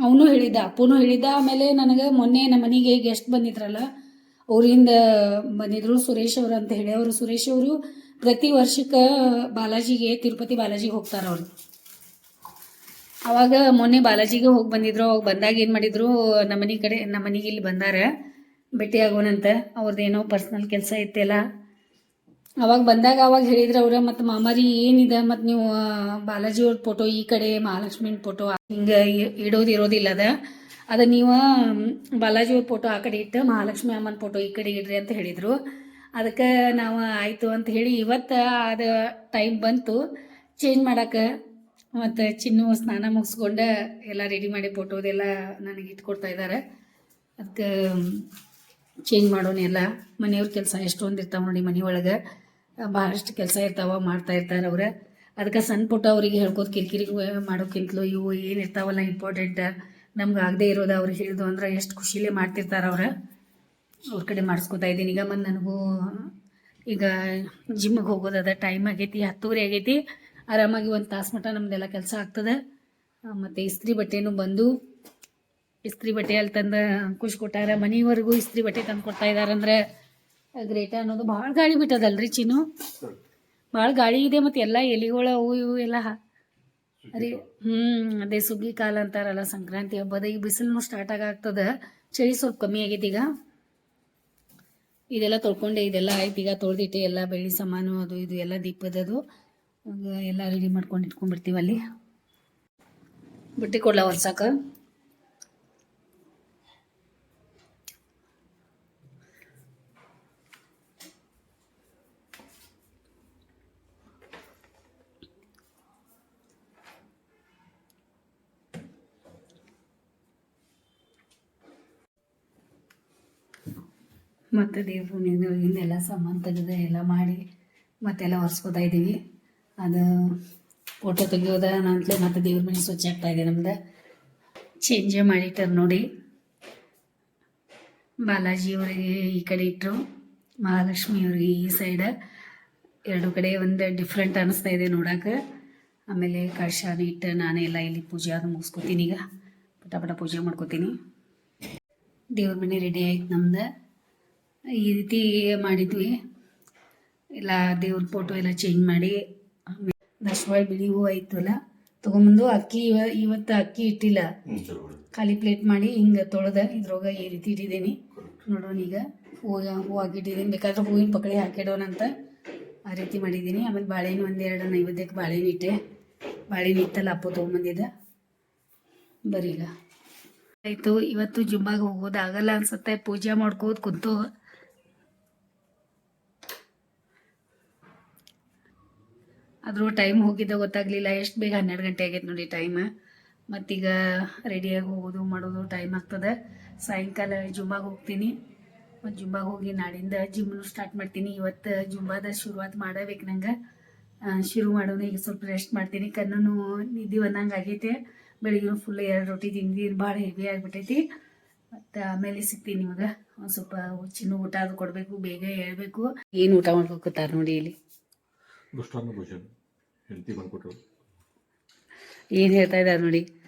Speaker 1: ಅವನು ಹೇಳಿದ್ದ, ಅಪ್ಪನೂ ಹೇಳಿದ್ದ. ಆಮೇಲೆ ನನಗೆ ಮೊನ್ನೆ ನಮ್ಮ ಮನೆಗೆ ಗೆಸ್ಟ್ ಬಂದಿದ್ರಲ್ಲ, ಅವರಿಂದ ಬಂದಿದ್ರು ಸುರೇಶ್ ಅವರು ಅಂತ ಹೇಳಿ. ಅವರು ಸುರೇಶ್ ಅವರು ಪ್ರತಿ ವರ್ಷಕ್ಕೆ ಬಾಲಾಜಿಗೆ ತಿರುಪತಿ ಬಾಲಾಜಿಗೆ ಹೋಗ್ತಾರೆ ಅವರು. ಅವಾಗ ಮೊನ್ನೆ ಬಾಲಾಜಿಗೆ ಹೋಗಿ ಬಂದಿದ್ರು. ಅವಾಗ ಬಂದಾಗ ಏನು ಮಾಡಿದ್ರು, ನಮ್ಮ ಮನೆಗೆ ಇಲ್ಲಿ ಬಂದಾರ ಭೇಟಿ ಆಗೋಣಂತ. ಅವ್ರದ್ದೇನೋ ಪರ್ಸ್ನಲ್ ಕೆಲಸ ಇತ್ತಲ್ಲ. ಅವಾಗ ಬಂದಾಗ ಅವಾಗ ಹೇಳಿದ್ರು ಅವ್ರ, ಮತ್ತು ಮಾಮಾರಿ ಏನಿದೆ ಮತ್ತು ನೀವು ಬಾಲಾಜಿಯವ್ರ ಫೋಟೋ ಈ ಕಡೆ ಮಹಾಲಕ್ಷ್ಮಿನ ಫೋಟೋ ಹಿಂಗೆ ಇರೋದಿಲ್ಲ ಅದ ನೀವು ಬಾಲಾಜಿಯವ್ರ ಫೋಟೋ ಆ ಕಡೆ ಇಟ್ಟು ಮಹಾಲಕ್ಷ್ಮಿ ಅಮ್ಮನ ಫೋಟೋ ಈ ಕಡೆ ಇಡ್ರಿ ಅಂತ ಹೇಳಿದರು. ಅದಕ್ಕೆ ನಾವು ಆಯಿತು ಅಂತ ಹೇಳಿ ಇವತ್ತು ಅದು ಟೈಮ್ ಬಂತು ಚೇಂಜ್ ಮಾಡೋಕ್ಕೆ. ಮತ್ತು ಚಿನ್ನು ಸ್ನಾನ ಮುಗಿಸ್ಕೊಂಡು ಎಲ್ಲ ರೆಡಿ ಮಾಡಿ ಫೋಟೋದೆಲ್ಲ ನನಗೆ ಇಟ್ಕೊಡ್ತಾ ಇದ್ದಾರೆ. ಅದಕ್ಕೆ ಚೇಂಜ್ ಮಾಡೋಣ. ಎಲ್ಲ ಮನೆಯವ್ರ ಕೆಲಸ ಎಷ್ಟೊಂದು ಇರ್ತಾವೆ ನೋಡಿ, ಮನೆಯೊಳಗೆ ಭಾಳಷ್ಟು ಕೆಲಸ ಇರ್ತಾವೆ, ಮಾಡ್ತಾ ಇರ್ತಾರೆ ಅವ್ರು. ಅದಕ್ಕೆ ಸಣ್ಣ ಪುಟ್ಟ ಅವರಿಗೆ ಹೇಳ್ಕೋದು ಕಿರಿಕಿರಿ ಮಾಡೋಕ್ಕಿಂತಲೂ ಇವು ಏನು ಇರ್ತಾವಲ್ಲ ಇಂಪಾರ್ಟೆಂಟ್ ನಮ್ಗೆ ಆಗದೆ ಇರೋದು ಅವ್ರಿಗೆ ಹೇಳಿದು ಅಂದ್ರೆ ಎಷ್ಟು ಖುಷಿಲೇ ಮಾಡ್ತಿರ್ತಾರೆ ಅವ್ರ ಕಡೆ ಮಾಡಿಸ್ಕೊತಾ ಇದ್ದೀನಿ. ಈಗ ಮತ್ತು ನನಗೂ ಈಗ ಜಿಮ್ಮಿಗೆ ಹೋಗೋದದ, ಟೈಮ್ ಆಗೈತಿ, 10:30 ಆಗೈತಿ. ಆರಾಮಾಗಿ ಒಂದು ತಾಸು ಮಟ್ಟ ನಮ್ಮದೆಲ್ಲ ಕೆಲಸ ಆಗ್ತದೆ. ಮತ್ತು ಇಸ್ತ್ರಿ ಬಟ್ಟೆನೂ ಬಂದು ಇಸ್ತ್ರಿ ಬಟ್ಟೆ ಅಲ್ಲಿ ತಂದು ಅಂಕುಶ್ ಕೊಟ್ಟಾರ. ಮನೆವರೆಗೂ ಇಸ್ತ್ರಿ ಬಟ್ಟೆ ತಂದು ಕೊಡ್ತಾ ಇದ್ದಾರಂದ್ರೆ ಗ್ರೇಟ ಅನ್ನೋದು. ಭಾಳ ಗಾಳಿ ಬಿಟ್ಟದಲ್ರಿ ಚಿನ್ನು, ಭಾಳ ಗಾಳಿ ಇದೆ. ಮತ್ತು ಎಲ್ಲ ಎಲೆಗಳು ಅವು ಇವು ಎಲ್ಲ ಅದೇ ಅದೇ ಸುಗ್ಗಿ ಕಾಲ ಅಂತಾರಲ್ಲ, ಸಂಕ್ರಾಂತಿ ಹಬ್ಬದ. ಈಗ ಬಿಸಿಲು ಸ್ಟಾರ್ಟ್ ಆಗ್ತದೆ, ಚಳಿ ಸ್ವಲ್ಪ ಕಮ್ಮಿ ಆಗೈತಿ. ಈಗ ಇದೆಲ್ಲ ತೊಳ್ಕೊಂಡೆ, ಇದೆಲ್ಲ ಆಯ್ತು. ಈಗ ತೊಳೆದಿಟ್ಟೆ ಎಲ್ಲ ಬೆಳ್ಳಿ ಸಾಮಾನು ಅದು ಇದು ಎಲ್ಲ ದೀಪದದು ಎಲ್ಲ ರೆಡಿ ಮಾಡ್ಕೊಂಡು ಇಟ್ಕೊಂಡ್ಬಿಡ್ತೀವಿ. ಅಲ್ಲಿ ಬುಟ್ಟಿ ಕೊಡ್ಲ ಒರ್ಸಾಕ. ಮತ್ತು ದೇವ್ರ ಹಿಂದೆಲ್ಲ ಸಾಮಾನು ತೆಗೆದು ಎಲ್ಲ ಮಾಡಿ ಮತ್ತೆಲ್ಲ ಒರೆಸ್ಕೊತಾ ಇದ್ದೀವಿ. ಅದು ಫೋಟೋ ತೆಗಿಯೋದ ನಂತಲೇ ಮತ್ತು ದೇವ್ರ ಮನೆ ಸ್ವಚ್ಛ ಆಗ್ತಾಯಿದೆ ನಮ್ದು. ಚೇಂಜೇ ಮಾಡಿಟ್ಟಾರೆ ನೋಡಿ. ಬಾಲಾಜಿಯವ್ರಿಗೆ ಈ ಕಡೆ ಇಟ್ಟರು, ಮಹಾಲಕ್ಷ್ಮಿಯವ್ರಿಗೆ ಈ ಸೈಡ. ಎರಡು ಕಡೆ ಒಂದು ಡಿಫ್ರೆಂಟ್ ಅನ್ನಿಸ್ತಾ ಇದೆ ನೋಡೋಕೆ. ಆಮೇಲೆ ಕಳಶಾನ ಇಟ್ಟು ನಾನೇ ಎಲ್ಲ ಇಲ್ಲಿ ಪೂಜೆ ಅದು ಮುಗಿಸ್ಕೊತೀನಿ. ಈಗ ಪಟ ಪೂಜೆ ಮಾಡ್ಕೋತೀನಿ. ದೇವ್ರ ಮನೆ ರೆಡಿ ಆಯ್ತು ನಮ್ದು. ಈ ರೀತಿ ಮಾಡಿದ್ವಿ ಎಲ್ಲ. ದೇವ್ರ ಫೋಟೋ ಎಲ್ಲ ಚೇಂಜ್ ಮಾಡಿ ದಶವಾಳ ಬಿಳಿ ಹೂವು ಐತಲ್ಲ ತೊಗೊಂಬಂದು ಅಕ್ಕಿ ಇವತ್ತು ಅಕ್ಕಿ ಇಟ್ಟಿಲ್ಲ, ಖಾಲಿ ಪ್ಲೇಟ್ ಮಾಡಿ ಹಿಂಗೆ ತೊಳೆದ ಇದ್ರೊಳಗೆ ಈ ರೀತಿ ಇಟ್ಟಿದ್ದೀನಿ ನೋಡೋಣ. ಈಗ ಹೂವು ಹಾಕಿಟ್ಟಿದ್ದೀನಿ, ಬೇಕಾದ್ರೆ ಹೂವಿನ ಪಕಡೆ ಹಾಕಿಡೋಣಂತ ಆ ರೀತಿ ಮಾಡಿದ್ದೀನಿ. ಆಮೇಲೆ ಬಾಳೆಹಣ್ಣು ಒಂದೆರಡು ನೈವೇದ್ಯಕ್ಕೆ ಬಾಳೆಹಣ್ಣು ಇಟ್ಟೆ. ಬಾಳೆಹಣ್ಣು ಇತ್ತಲ್ಲ ಅಪ್ಪು ತೊಗೊಂಬಂದಿದ್ದ. ಬರೀಗ ಆಯಿತು. ಇವತ್ತು ಜುಮ್ಮಾಗೆ ಹೋಗೋದಾಗಲ್ಲ ಅನ್ಸುತ್ತೆ, ಪೂಜೆ ಮಾಡ್ಕೋದು ಕುಂತು. ಆದರೂ ಟೈಮ್ ಹೋಗಿದ್ದ ಗೊತ್ತಾಗಲಿಲ್ಲ. ಎಷ್ಟು ಬೇಗ 12 ಗಂಟೆ ಆಗೈತೆ ನೋಡಿ ಟೈಮ್. ಮತ್ತೀಗ ರೆಡಿಯಾಗಿ ಹೋಗೋದು ಮಾಡೋದು ಟೈಮ್ ಆಗ್ತದೆ. ಸಾಯಂಕಾಲ ಜುಮ್ಮಾಗೆ ಹೋಗ್ತೀನಿ. ಮತ್ತು ಜುಮ್ಮಾಗೆ ಹೋಗಿ ನಾಳಿಂದ ಜಿಮ್ನು ಸ್ಟಾರ್ಟ್ ಮಾಡ್ತೀನಿ. ಇವತ್ತು ಜುಮ್ಮಾದ ಶುರುವಾತು ಮಾಡಬೇಕು ನಂಗೆ. ಶುರು ಮಾಡೋದು. ಈಗ ಸ್ವಲ್ಪ ರೆಸ್ಟ್ ಮಾಡ್ತೀನಿ. ಕಣ್ಣು ನಿದ್ದೆ ಬಂದಂಗೆ ಆಗೈತೆ. ಬೆಳಿಗ್ಗೆ ಫುಲ್ 2 ರೊಟ್ಟಿ ತಿಂದಿದ್ದೀನಿ, ಭಾಳ ಹೆವಿ ಆಗಿಬಿಟ್ಟೈತಿ. ಮತ್ತು ಆಮೇಲೆ ಸಿಗ್ತೀನಿ ನಿಮಗೆ. ಒಂದು ಸ್ವಲ್ಪ ಚಿನ್ನ ಊಟ ಅದು ಕೊಡಬೇಕು, ಬೇಗ ಹೇಳ್ಬೇಕು. ಏನು ಊಟ ಮಾಡ್ಕೋತಾರೆ ನೋಡಿ ಇಲ್ಲಿ. ಏನು ಹೇಳ್ತಾ ಇದ್ದಾರೆ ನೋಡಿ.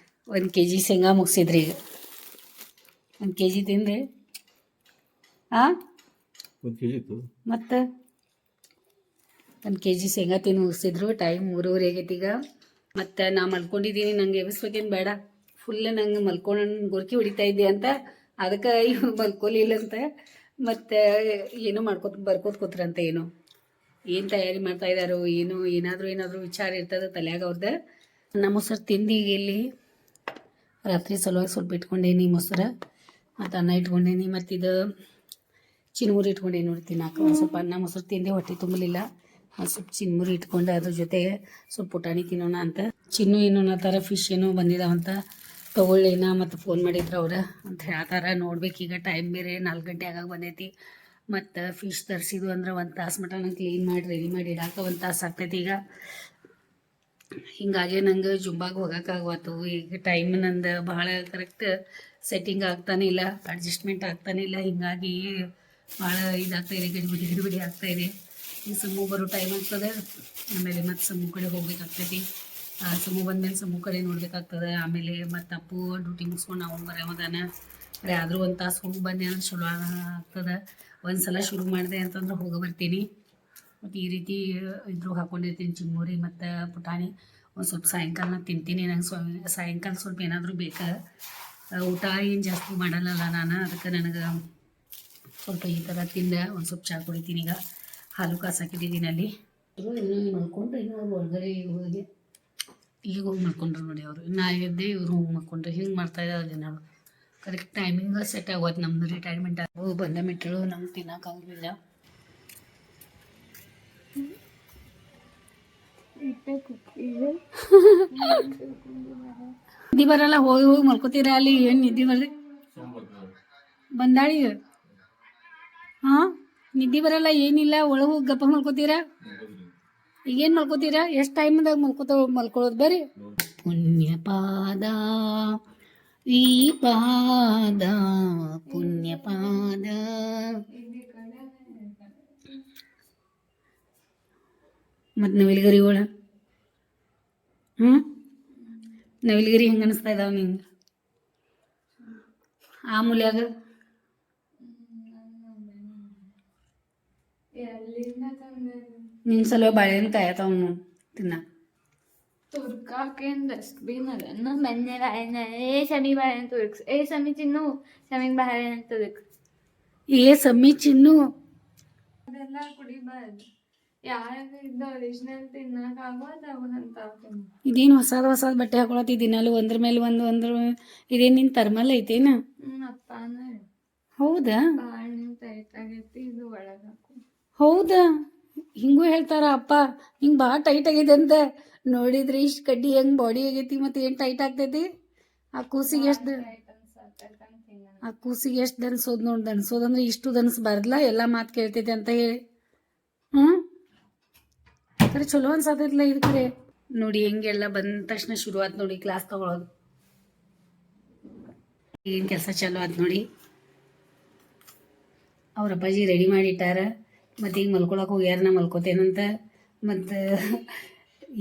Speaker 1: 1 kg ಶೇಂಗಾ ಮುಗಿಸಿದ್ರಿ. ಈಗ 1 kg ತಿಂದೆ.
Speaker 2: 1 kg ಇತ್ತು.
Speaker 1: ಮತ್ತು 1 kg ಶೇಂಗಾ ತಿಂದು ಮುಗಿಸಿದ್ರು. ಟೈಮ್ 3:30 ಆಗೈತಿ ಈಗ. ಮತ್ತು ನಾ ಮಲ್ಕೊಂಡಿದ್ದೀನಿ, ನಂಗೆ ಎಬ್ಬಿಸ್ಬೇಕೇನು ಬೇಡ. ಫುಲ್ ನಂಗೆ ಮಲ್ಕೊಂಡು ಗೊರ್ಕಿ ಹೊಡಿತಾ ಇದ್ದೆ ಅಂತ ಅದಕ್ಕೆ ಇವಾಗ ಮಲ್ಕೊಲಿಲ್ಲಂತ. ಮತ್ತು ಏನೋ ಬರ್ಕೋತ ಕೂತ್ರಂತ. ಏನು ತಯಾರಿ ಮಾಡ್ತಾ ಇದ್ದಾರೋ ಏನೋ, ಏನಾದರೂ ವಿಚಾರ ಇರ್ತದೆ ತಲೆಯಾಗ ಅವ್ರದ್ದು. ನಮ್ಮ ಮೊಸರು ತಿಂದು ಈಗ ಇಲ್ಲಿ ರಾತ್ರಿ ಸಲುವಾಗಿ ಸ್ವಲ್ಪ ಇಟ್ಕೊಂಡೇನಿ ಮೊಸರು. ಮತ್ತು ಅನ್ನ ಇಟ್ಕೊಂಡೇನಿ. ಮತ್ತು ಇದು ಚಿನ್ಮುರಿ ಇಟ್ಕೊಂಡೇನಿ ನೋಡಿ ತಿನ್ನಾಕ. ಒಂದು ಸ್ವಲ್ಪ ಅನ್ನ ಮೊಸರು ತಿಂದೆ, ಹೊಟ್ಟೆ ತುಂಬಲಿಲ್ಲ. ಒಂದು ಸ್ವಲ್ಪ ಚಿನ್ಮುರಿ ಇಟ್ಕೊಂಡು ಅದ್ರ ಜೊತೆ ಸ್ವಲ್ಪ ಪುಟಾಣಿ ತಿನ್ನೋಣ ಅಂತ. ಚಿನ್ನು ಏನೋ ಅನ್ನತ್ತಾರ, ಫಿಶ್ ಏನೋ ಬಂದಿದ್ದಾವಂತ ತೊಗೊಳ್ಳೇನ. ಮತ್ತು ಫೋನ್ ಮಾಡಿದ್ರು ಅವ್ರು ಅಂತ ಹೇಳ್ತಾರೆ. ನೋಡ್ಬೇಕು ಈಗ. ಟೈಮ್ ಬೇರೆ 4 ಗಂಟೆ ಆಗಾಗ ಬಂದೈತಿ. ಮತ್ತು ಫಿಶ್ ತರಿಸಿದ್ವು ಅಂದ್ರೆ 1 ತಾಸು ಮಟ ನಂಗೆ ಕ್ಲೀನ್ ಮಾಡಿ ರೆಡಿ ಮಾಡಿ ಇಡಾಕ 1 ತಾಸು ಆಗ್ತೈತಿ ಈಗ. ಹಿಂಗಾಗಿ ನಂಗೆ ಜುಂಬಾಗ ಹೋಗೋಕ್ಕಾಗತ್ತು. ಈಗ ಟೈಮ್ ನಂದು ಭಾಳ ಕರೆಕ್ಟ್ ಸೆಟ್ಟಿಂಗ್ ಆಗ್ತಾನೆ ಇಲ್ಲ, ಅಡ್ಜಸ್ಟ್ಮೆಂಟ್ ಆಗ್ತಾನೆ ಇಲ್ಲ. ಹಿಂಗಾಗಿ ಭಾಳ ಇದಾಗ್ತಾಯಿದೆ, ಗಡಿಬಿಡಿ ಆಗ್ತಾಯಿದೆ. ಈಗ ಸಮೂಹ ಬರೋ ಟೈಮ್ ಆಗ್ತದೆ, ಆಮೇಲೆ ಮತ್ತು ಸಮೂಹ ಕಡೆ ಹೋಗ್ಬೇಕಾಗ್ತೈತಿ. ಸಮೂಹ ಬಂದಮೇಲೆ ಸಮೂಹ ಕಡೆ ನೋಡ್ಬೇಕಾಗ್ತದೆ. ಆಮೇಲೆ ಮತ್ತು ಅಪ್ಪು ಡ್ಯೂಟಿ ಮುಗಿಸ್ಕೊಂಡು ಅವ್ನು ಬರೋದಾನ. ಬರೀ ಆದರೂ 1 ತಾಸು ಹೋಗಿ ಬಂದೆ ಅಂದ್ರೆ ಚಲೋ ಆಗ್ತದೆ. ಒಂದು ಸಲ ಶುರು ಮಾಡಿದೆ ಅಂತಂದ್ರೆ ಹೋಗಿ ಬರ್ತೀನಿ. ಮತ್ತು ಈ ರೀತಿ ಇದ್ರೂ ಹಾಕ್ಕೊಂಡಿರ್ತೀನಿ ಚಿಮ್ಮುರಿ ಮತ್ತು ಪುಟಾಣಿ. ಒಂದು ಸ್ವಲ್ಪ ಸಾಯಂಕಾಲ ತಿಂತೀನಿ. ನಂಗೆ ಸಾಯಂಕಾಲ ಸ್ವಲ್ಪ ಏನಾದರೂ ಬೇಕಾ. ಊಟ ಏನು ಜಾಸ್ತಿ ಮಾಡಲ್ಲಲ್ಲ ನಾನು, ಅದಕ್ಕೆ ನನಗೆ ಸ್ವಲ್ಪ ಈ ಥರ ತಿಂದೆ ಒಂದು ಸ್ವಲ್ಪ ಚಹಾ ಕುಡಿತೀನಿ. ಈಗ ಹಾಲು ಕಾಸಾಕಿದ್ದೀನಿ ಅಲ್ಲಿ. ಇನ್ನೂ ಮಲ್ಕೊಂಡ್ರೆ ಇನ್ನೂ ಅವ್ರು ಹೊರಗಡೆ ಹೋಗಿ ಈಗ ಹೋಗಿ ಮಲ್ಕೊಂಡ್ರು ನೋಡಿ ಅವರು. ನಾ ಎದ್ದೆ ಇವರು ಹೋಗಿ ಮಲ್ಕೊಂಡ್ರೆ. ಹಿಂಗೆ ಮಾಡ್ತಾಯಿದ್ದಾರೆ ನಾವು. ಕರೆಕ್ಟ್ ಟೈಮಿಂಗ್ ಸೆಟ್ ಆಗೋದು ನಮ್ಮದು. ರಿಟೈರ್ಮೆಂಟ್ ಆಗೋ ಬಂದ ಮೆಟ್ರು ನಮ್ಗೆ ತಿನ್ನೋಕ್ಕಾಗಲಿಲ್ಲ. ನಿದ್ದೆ ಬರಲ್ಲ, ಹೋಗಿ ಹೋಗಿ ಮಲ್ಕೋತೀರ ಅಲ್ಲಿ. ಏನು ನಿದ್ದೆ ಬರ್ರಿ ಬಂದಾಳಿ. ಹಾಂ, ನಿದ್ದೆ ಬರಲ್ಲ ಏನಿಲ್ಲ, ಒಳಗೆ ಹೋಗಿ ಗಪ್ಪ ಮಲ್ಕೋತೀರ. ಈಗೇನು ಮಲ್ಕೋತೀರ? ಎಷ್ಟು ಟೈಮ್ದಾಗ ಮಲ್ಕೊಳ್ಳೋದು ಬರ್ರಿ. ಪುಣ್ಯ ಪಾದ ಈ ಪಾದ ಪುಣ್ಯ ಪಾದ. ಮತ್ತು ನವಿಲುಗರಿಗಳು ನವಿಲುಗರಿ ಹೆಂಗೆ ಅನಿಸ್ತಾ ಇದಾವೆ ನಿಂಗೆ? ಆ ಮೂಲ್ಯಾಗ ನಿನ್ನ ಸಲ ಬಾಳೆಹಣ್ಣು ಕಾಯತಾವ ತಿನ್ನ.
Speaker 3: ತುರ್ಕಾಕೇನು ಡಸ್ಟ್ಬಿನ್ ಅಲ್ಲ ಬಂದೆ ಬಾಳೆಹಣ್ಣು. ಸಮಿ ಬಾಳೆಹಣ್ಣು ತುರ್ಕ್ಸ್. ಸಮಿ ಚಿನ್ನು ಸಮಿಗೆ ಬಾಳೆಹಣ್ಣು ತುರ್ಕ್ಸ್.
Speaker 1: ಸಮಿ ಚಿನ್ನು
Speaker 3: ಅದೆಲ್ಲ ಕುಡಿಬಾರ್ದು. ಯಾರಾಗ ಇದ್ದ ಒರಿಜಿನಲ್ ತಿನ್ನಕ್ಕಾಗೋದು ಅವನಂತ.
Speaker 1: ಇದೇನು ಹೊಸದು ಬಟ್ಟೆ ಹಾಕೊಳತಿ ದಿನಾಲು ಒಂದ್ರ ಮೇಲೆ ಒಂದು ಇದೇನು ನಿನ್ನ ತರ್ಮಲ್ ಐತೇನ?
Speaker 3: ಅಪ್ಪನ
Speaker 1: ಹೌದಾ?
Speaker 3: ಭಾಳ ನಿನ್ ಟೈಟ್ ಆಗೈತಿ, ಇದು ಒಳಗೆ ಹಾಕು.
Speaker 1: ಹೌದಾ? ಹಿಂಗೂ ಹೇಳ್ತಾರ ಅಪ್ಪ, ಹಿಂಗೆ ಭಾಳ ಟೈಟ್ ಆಗೈತೆ ಅಂತ. ನೋಡಿದ್ರಿ ಇಷ್ಟು ಕಡ್ಡಿ ಹೆಂಗೆ ಬಾಡಿ ಆಗೈತಿ, ಮತ್ತು ಏನು ಟೈಟ್ ಆಗ್ತೈತಿ. ಆ ಕೂಸಿಗೆ ಎಷ್ಟು ದನ್ಸೋದು ನೋಡಿ. ದನ್ಸೋದಂದ್ರೆ ಇಷ್ಟು ದನ್ಸ್ಬಾರ್ದಲ್ಲ, ಎಲ್ಲ ಮಾತು ಕೇಳ್ತೈತೆ ಅಂತ ಹೇಳಿ. ಕರೆ ಚಲೋ ಅನ್ಸತೈತಿಲ್ಲ ಇದು. ಕರೆ ನೋಡಿ ಹೆಂಗೆಲ್ಲ ಬಂದ ತಕ್ಷಣ ಶುರುವಾತ್ ನೋಡಿ ಕ್ಲಾಸ್ ತಗೊಳೋದು. ಏನು ಕೆಲಸ ಚಾಲು ಆಯ್ತು ನೋಡಿ. ಅವ್ರ ಅಪ್ಪಾಜಿ ರೆಡಿ ಮಾಡಿಟ್ಟಾರ. ಮತ್ತು ಈಗ ಮಲ್ಕೊಳಕ್ಕೆ ಹೋಗ್ಯಾರ. ನಾ ಮಲ್ಕೋತೇನಂತ. ಮತ್ತು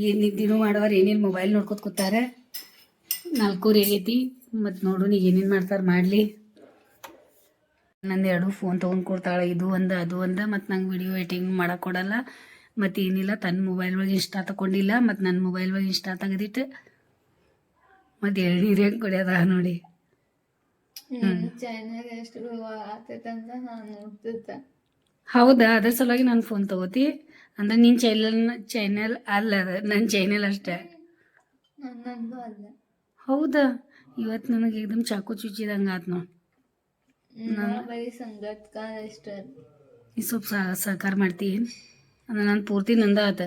Speaker 1: ಏನು ನಿದ್ದಿನೂ ಮಾಡುವಾರ, ಏನೇನು ಮೊಬೈಲ್ ನೋಡ್ಕೊತ ಕೂತಾರ. 4 ಆಗೈತಿ. ಮತ್ತು ನೋಡು ಈಗ ಏನೇನು ಮಾಡ್ತಾರೆ ಮಾಡಲಿ. ನಂದು 2 ಫೋನ್ ತೊಗೊಂಡು ಕೊಡ್ತಾಳೆ, ಇದು ಒಂದು ಅದು ಒಂದು. ಮತ್ತು ನಂಗೆ ವಿಡಿಯೋ ಎಡಿಟಿಂಗ್ ಮಾಡೋಕೆ ಕೊಡಲ್ಲ. ಮತ್ತು ಏನಿಲ್ಲ, ತನ್ನ ಮೊಬೈಲ್ ಒಳಗೆ ಇನ್ಸ್ಟಾ ತಗೊಂಡಿಲ್ಲ, ಮತ್ತು ನನ್ನ ಮೊಬೈಲ್ ಒಳಗೆ ಇನ್ಸ್ಟಾ ತೆಗೆದಿಟ್ಟು ಮತ್ತು ಎಳ್ನೀರು ಹೆಂಗೆ ಕುಡಿಯೋದ ನೋಡಿ.
Speaker 3: ಚಾನಲ್ ಎಷ್ಟು ಆಗ್ತೈತಂತ ನಾನು ನೋಡ್ತಿದ್ದೆ.
Speaker 1: ಹೌದಾ? ಅದ್ರ ಸಲುವಾಗಿ ನಾನು ಫೋನ್ ತೊಗೋತಿ ಅಂದ್ರೆ ನಿನ್ನ ಚಾನಲ್ ಅಲ್ಲ, ಅದು ನನ್ನ ಚಾನಲ್ ಅಷ್ಟೇ.
Speaker 3: ನನ್ನದು ಅಲ್ಲ.
Speaker 1: ಹೌದಾ? ಇವತ್ತು ನನಗೆ ಏಕದಮ್ ಚಾಕು ಚುಚ್ಚಿದಂಗೆ ಆತು ನೋಡಿ.
Speaker 3: ಬರೀ ಸಂಗತ್ಕಾರ ಅಷ್ಟೇ.
Speaker 1: ಈ ಸ್ವಲ್ಪ ಸಹಕಾರ ಮಾಡ್ತೀನಿ ಅಂದ್ರೆ ನಾನು ಪೂರ್ತಿ ನಂದ ಆತ.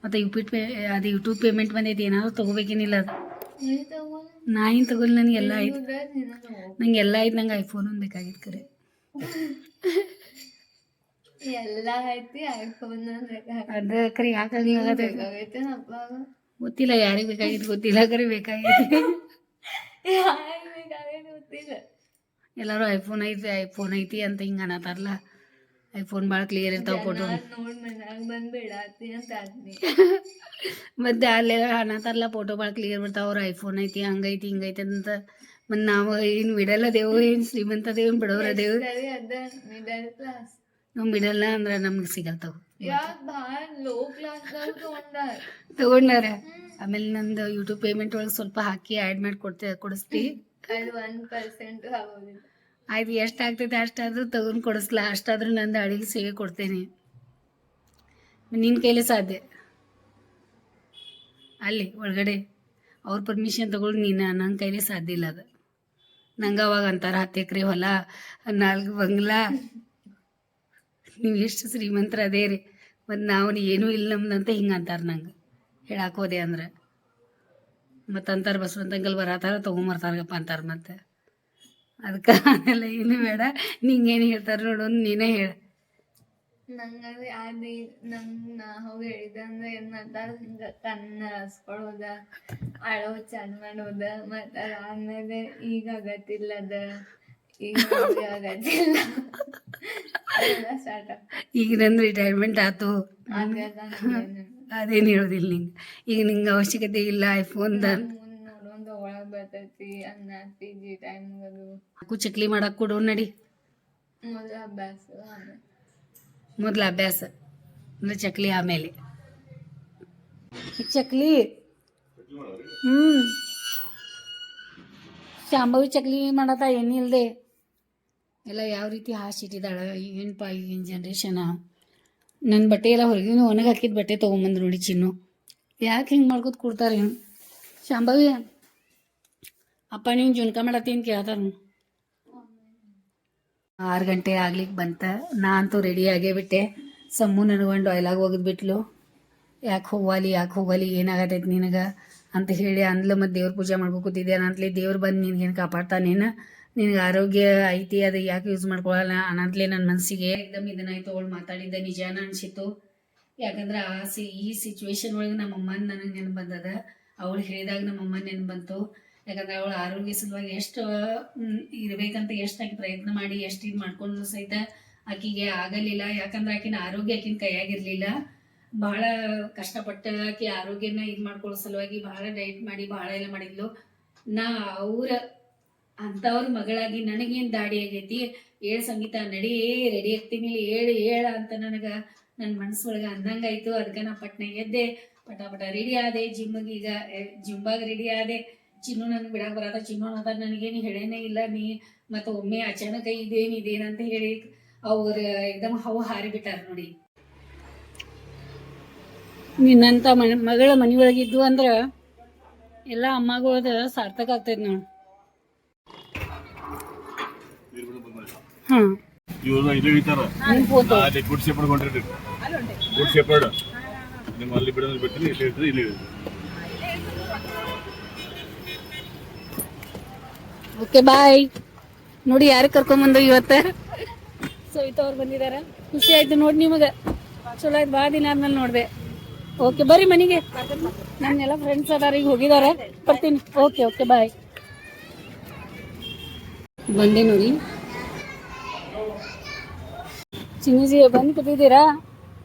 Speaker 1: ಮತ್ತು ಅದು ಯೂಟ್ಯೂಬ್ ಪೇಮೆಂಟ್ ಬಂದೈತಿ. ಏನಾದ್ರು ತೊಗೋಬೇಕೇನಿಲ್ಲ ಅದು. ನಾ ಏನು ತಗೊಳ್ಳಿ, ನನಗೆಲ್ಲ ಆಯ್ತು. ನಂಗೆ ಐಫೋನ್ ಒಂದು ಬೇಕಾಗಿತ್ತು. ಕರೆ
Speaker 3: ಎಲ್ಲ ಐತಿ, ಐಫೋನ್
Speaker 1: ಅದು ಕರೆ ಯಾಕಾಗಿ
Speaker 3: ಬೇಕಾಗೈತೆ.
Speaker 1: ಗೊತ್ತಿಲ್ಲ ಯಾರಿಗೆ ಬೇಕಾಗಿತ್ತು, ಗೊತ್ತಿಲ್ಲ. ಕರೆ ಬೇಕಾಗೈತಿ.
Speaker 3: ಯಾರಿಗೆ ಬೇಕಾಗೈತೆ ಗೊತ್ತಿಲ್ಲ.
Speaker 1: ಎಲ್ಲರೂ ಐಫೋನ್ ಐತಿ ಅಂತ ಹಿಂಗೆ ಅನ್ನತಾರಲ್ಲ. ಐಫೋನ್ ಭಾಳ ಕ್ಲಿಯರ್ ಇರ್ತಾವೆ ಫೋಟೋ.
Speaker 3: ನೋಡಿ ಮನ್ಯಾಗ ಬಂದ್ಬಿಡಾತಿ ಅಂತ ಆದ್ನಿ.
Speaker 1: ಮತ್ತು ಅಲ್ಲೇ ಅನ್ನತಾರಲ್ಲ, ಫೋಟೋ ಭಾಳ ಕ್ಲಿಯರ್ ಬರ್ತಾವೆ. ಅವ್ರು ಐಫೋನ್ ಐತಿ ಹಂಗೈತಿ ಹಿಂಗೈತಿ ಅಂತ. ಮತ್ತು ನಾವು ಏನು ಬಿಡಲ್ಲ ದೇವು, ಏನು ಶ್ರೀಮಂತ ದೇವು, ಬಡವರ ದೇವು.
Speaker 3: Middle class.
Speaker 1: ನಾವು ಬಿಡಲ್ಲ ಅಂದ್ರೆ ನಮ್ಗೆ ಸಿಗಲ್ತಾವೆ.
Speaker 3: ಯಾಕೆ ಭಾಳ ಲೋ ಕ್ಲಾಸ್
Speaker 1: ತಗೊಂಡಾರ. ಆಮೇಲೆ ನಂದು ಯೂಟ್ಯೂಬ್ ಪೇಮೆಂಟ್ ಒಳಗೆ ಸ್ವಲ್ಪ ಹಾಕಿ ಆ್ಯಡ್ ಮಾಡಿ ಕೊಡಿಸ್ತಿ.
Speaker 3: ಅದು 1% ಆಗೋದಿಲ್ಲ.
Speaker 1: ಆಯ್ತು, ಎಷ್ಟು ಆಗ್ತೈತೆ ಅಷ್ಟಾದರೂ ತಗೊಂಡು ಕೊಡಿಸ್ಲಾ. ಅಷ್ಟಾದರೂ ನಂದು ಅಡಿಗೆ ಸೇವೆ ಕೊಡ್ತೇನೆ. ನಿನ್ನ ಕೈಲೇ ಸಾಧ್ಯ. ಅಲ್ಲಿ ಒಳಗಡೆ ಅವ್ರ ಪರ್ಮಿಷನ್ ತಗೊಳ್ಳಿ ನನ್ನ ಕೈಲೇ ಸಾಧ್ಯ ಇಲ್ಲ ಅದು. ನಂಗೆ ಅವಾಗ ಅಂತಾರೆ 10 ಎಕರೆ ಹೊಲ, 4 ಬಂಗ್ಲಾ, ನೀವು ಎಷ್ಟು ಶ್ರೀಮಂತರ ಅದೇ ರೀ. ಮತ್ತು ನಾವು ಏನೂ ಇಲ್ಲ ನಮ್ದಂತ ಹಿಂಗೆ ಅಂತಾರೆ ನಂಗೆ ಹೇಳಕ್ಕೆ ಹೋದೆ ಅಂದ್ರೆ. ಮತ್ತು ಅಂತಾರೆ ಬಸವಂತಂಗಲ್ ಬರತ್ತಾರ ತೊಗೊಂಬರ್ತಾರಪ್ಪ ಅಂತಾರೆ. ಮತ್ತು ಅದಕ್ಕೆ ಅದೆಲ್ಲ ಏನು ಬೇಡ. ನಿಂಗೇನು ಹೇಳ್ತಾರೆ ನೋಡು, ನೀನೇ ಹೇಳ.
Speaker 3: ನಂಗದು ಅದು ನಾ ಹೋಗಿ ಹೇಳಿದಂದ್ರೆ ಏನು ಮಾಡ್ತಾರೆ ಹಿಂಗೆ ಕಣ್ಣ ಹಸ್ಕೊಳ್ಳೋದ ಅಳೋ ಚಾಲು ಮಾಡೋದ ಮತ್ತು ಅದಾದ್ಮೇಲೆ ಈಗ ಆಗತ್ತಿಲ್ಲ ಅದ ಈಗ ಮದ್ವೆ ಆಗತ್ತಿಲ್ಲ ಅದೆಲ್ಲ ಸ್ಟಾರ್ಟ್ ಆಗ್ತದೆ.
Speaker 1: ಈಗ ನನ್ನ ರಿಟೈರ್ಮೆಂಟ್ ಆಯ್ತು,
Speaker 3: ಅದೆಲ್ಲ ನಂಗೇನು
Speaker 1: ಅದೇನು ಹೇಳೋದಿಲ್ಲ ನಿಂಗೆ. ಈಗ ನಿಂಗೆ ಅವಶ್ಯಕತೆ ಇಲ್ಲ ಐಫೋನ್ದ.
Speaker 3: ಮುಂದೆ ನೋಡೋದು ಒಳಗೆ ಬರ್ತೈತಿ ಅನ್ನ ಪಿ ಜಿ ಟೈಮ್ಗದು
Speaker 1: ನಾಲ್ಕು ಚಕ್ಲಿ ಮಾಡಕ್ಕೆ ಕೊಡು ನಡಿ.
Speaker 3: ಮೊದಲು ಅಭ್ಯಾಸ ಆಮೇಲೆ
Speaker 1: ಮೊದಲು ಅಭ್ಯಾಸ ಅಂದರೆ ಚಕ್ಲಿ ಆಮೇಲೆ ಚಕ್ಲಿ. ಶಾಂಭವಿ ಚಕ್ಲಿ ಮಾಡತ್ತ ಏನಿಲ್ಲದೆ ಎಲ್ಲ ಯಾವ ರೀತಿ ಹಾಸಿಟ್ಟಿದ್ದಾಳೆ ಏನಪ್ಪ ಈಗಿನ ಜನ್ರೇಷನ. ನನ್ನ ಬಟ್ಟೆ ಎಲ್ಲ ಹೊರಗಿನ ಒಣಗಿ ಹಾಕಿದ ಬಟ್ಟೆ ತೊಗೊಂಬಂದು ನೋಡಿ ಚಿನ್ನು. ಯಾಕೆ ಹಿಂಗೆ ಮಾಡ್ಕೊತ ಕೊಡ್ತಾರೆ ಶಾಂಭವಿ? ಅಪ್ಪ ನೀವು ಜುನ್ಕ ಮಾಡತ್ತೀನಿ ಕೇಳ್ತಾರ. 6 ಗಂಟೆ ಆಗ್ಲಿಕ್ಕೆ ಬಂತ. ನಾ ಅಂತೂ ರೆಡಿ ಆಗೇ ಬಿಟ್ಟೆ. ಸಮ್ಮು ನನಗೆ ಒಂದು ಡೈಲಾಗ್ ಹೋಗಿದ್ಬಿಟ್ಲು, ಯಾಕೆ ಹೋಗಲಿ ಏನಾಗತೈತಿ ನಿನಗೆ ಅಂತ ಹೇಳಿ ಅಂದ್ಲು. ಮತ್ತು ದೇವ್ರ ಪೂಜೆ ಮಾಡ್ಕೊತಿದ್ದೆ ಅಂತಲೇ ದೇವ್ರು ಬಂದು ನಿನಗೇನು ಕಾಪಾಡ್ತಾನೇನು, ನಿನಗೆ ಆರೋಗ್ಯ ಐತಿ ಅದು ಯಾಕೆ ಯೂಸ್ ಮಾಡ್ಕೊಳ್ಳಲ್ಲ ಅನ್ನಂತಲೇ ನನ್ನ ಮನಸ್ಸಿಗೆ ಏಕದಮ್ ಇದನ್ನಾಯ್ತು. ಅವಳು ಮಾತಾಡಿದ್ದ ನಿಜಾನ ಅನಿಸಿತು. ಯಾಕಂದ್ರೆ ಈ ಸಿಚುವೇಶನ್ ಒಳಗೆ ನಮ್ಮಮ್ಮನ ನನಗೆ ನೆನಪು ಬಂದದ. ಅವಳು ಹೇಳಿದಾಗ ನಮ್ಮಮ್ಮ ನೆನಪು ಬಂತು. ಯಾಕಂದ್ರೆ ಅವಳ ಆರೋಗ್ಯ ಸಲುವಾಗಿ ಎಷ್ಟು ಇರಬೇಕಂತ ಎಷ್ಟು ಆಕೆ ಪ್ರಯತ್ನ ಮಾಡಿ ಎಷ್ಟು ಇದು ಮಾಡ್ಕೊಂಡು ಸಹಿತ ಆಕೆಗೆ ಆಗಲಿಲ್ಲ. ಯಾಕಂದ್ರೆ ಆಕಿನ ಆರೋಗ್ಯ ಆಕಿನ ಕೈಯಾಗಿರಲಿಲ್ಲ. ಭಾಳ ಕಷ್ಟಪಟ್ಟು ಆಕೆ ಆರೋಗ್ಯನ ಇದು ಮಾಡ್ಕೊಳ್ಳೋ ಸಲುವಾಗಿ ಭಾಳ ಡಯಟ್ ಮಾಡಿ ಭಾಳ ಎಲ್ಲ ಮಾಡಿದ್ಲು. ನಾ ಅವ್ರ ಅಂಥವ್ರ ಮಗಳಾಗಿ ನನಗೇನು ದಾಡಿ ಆಗೈತಿ, ಏಳು ಸಂಗೀತ ನಡಿ ರೆಡಿ ಆಗ್ತೀನಿ ಏಳ ಅಂತ ನನಗೆ ನನ್ನ ಮನಸ್ಸೊಳಗೆ ಅಂದಂಗಾಯ್ತು. ಅದಕ್ಕೆ ನಾ ಪಟ್ನ ಎದ್ದೆ, ಪಟ ರೆಡಿ ಆದೆ. ಈಗ ಜಿಮ್ಬಾಗ ರೆಡಿ ಆದೆ. ಚಿನ್ನು ನನಗೆ ಬಿಡಕ್ಕೆ ಬರತ್ತ. ಚಿನ್ನು ಅನ್ನೋದ ನನಗೇನು ಹೇಳೇನೇ ಇಲ್ಲ ನೀ, ಮತ್ತು ಒಮ್ಮೆ ಅಚಾನಕ ಇದೇನಂತ ಹೇಳಿ ಅವ್ರು ಏಕದಮ್ ಹಾರಿಬಿಟ್ಟಾರ ನೋಡಿ. ನಿನ್ನಂಥ ಮಗಳ ಮನೆಯೊಳಗಿದ್ದು ಅಂದ್ರೆ ಎಲ್ಲ ಅಮ್ಮಗಳದ ಸಾರ್ಥಕ ಆಗ್ತೈತಿ ನೋಡಿ. ಹಾಂ
Speaker 2: ಇವರು ಇಲ್ಲಿ ಇರ್ತಾರ ಅಲ್ಲಿ ಗುಡ್ ಶೆಪರ್ಡ್ ಕೊಂಡಿರ್ತೀವಿ. ಗುಡ್ ಶೆಪರ್ಡ್ ನಿಮ್ಮ ಅಲ್ಲಿ ಬಿಡೋದು ಬಿಡ್ತೀನಿ, ಇಲ್ಲಿ ಇರ್ತೀರಿ ಇಲ್ಲಿ.
Speaker 1: Okay bye. ನೋಡಿ ಯಾರು ಕರ್ಕೊಂಬಂದು ಇವತ್ತು ಸವಿತಾ ಅವ್ರು ಬಂದಿದ್ದಾರೆ. ಖುಷಿ ಆಯ್ತು ನೋಡಿ ನಿಮಗೆ. ಚಲೋ ಆಯ್ತು, ಭಾಳ ದಿನ ಆದ್ಮೇಲೆ ನೋಡಿದೆ. ಓಕೆ ಬರ್ರಿ ಮನೆಗೆ. ನನ್ನೆಲ್ಲ ಫ್ರೆಂಡ್ಸ್ ಅದಾರ, ಈಗ ಹೋಗಿದ್ದಾರೆ. ಬರ್ತೀನಿ. Okay bye. ಬಂದೆ ನೋಡಿ. ಚಿನ್ನಿಜಿ ಬಂದು ಕೂತಿದ್ದೀರಾ?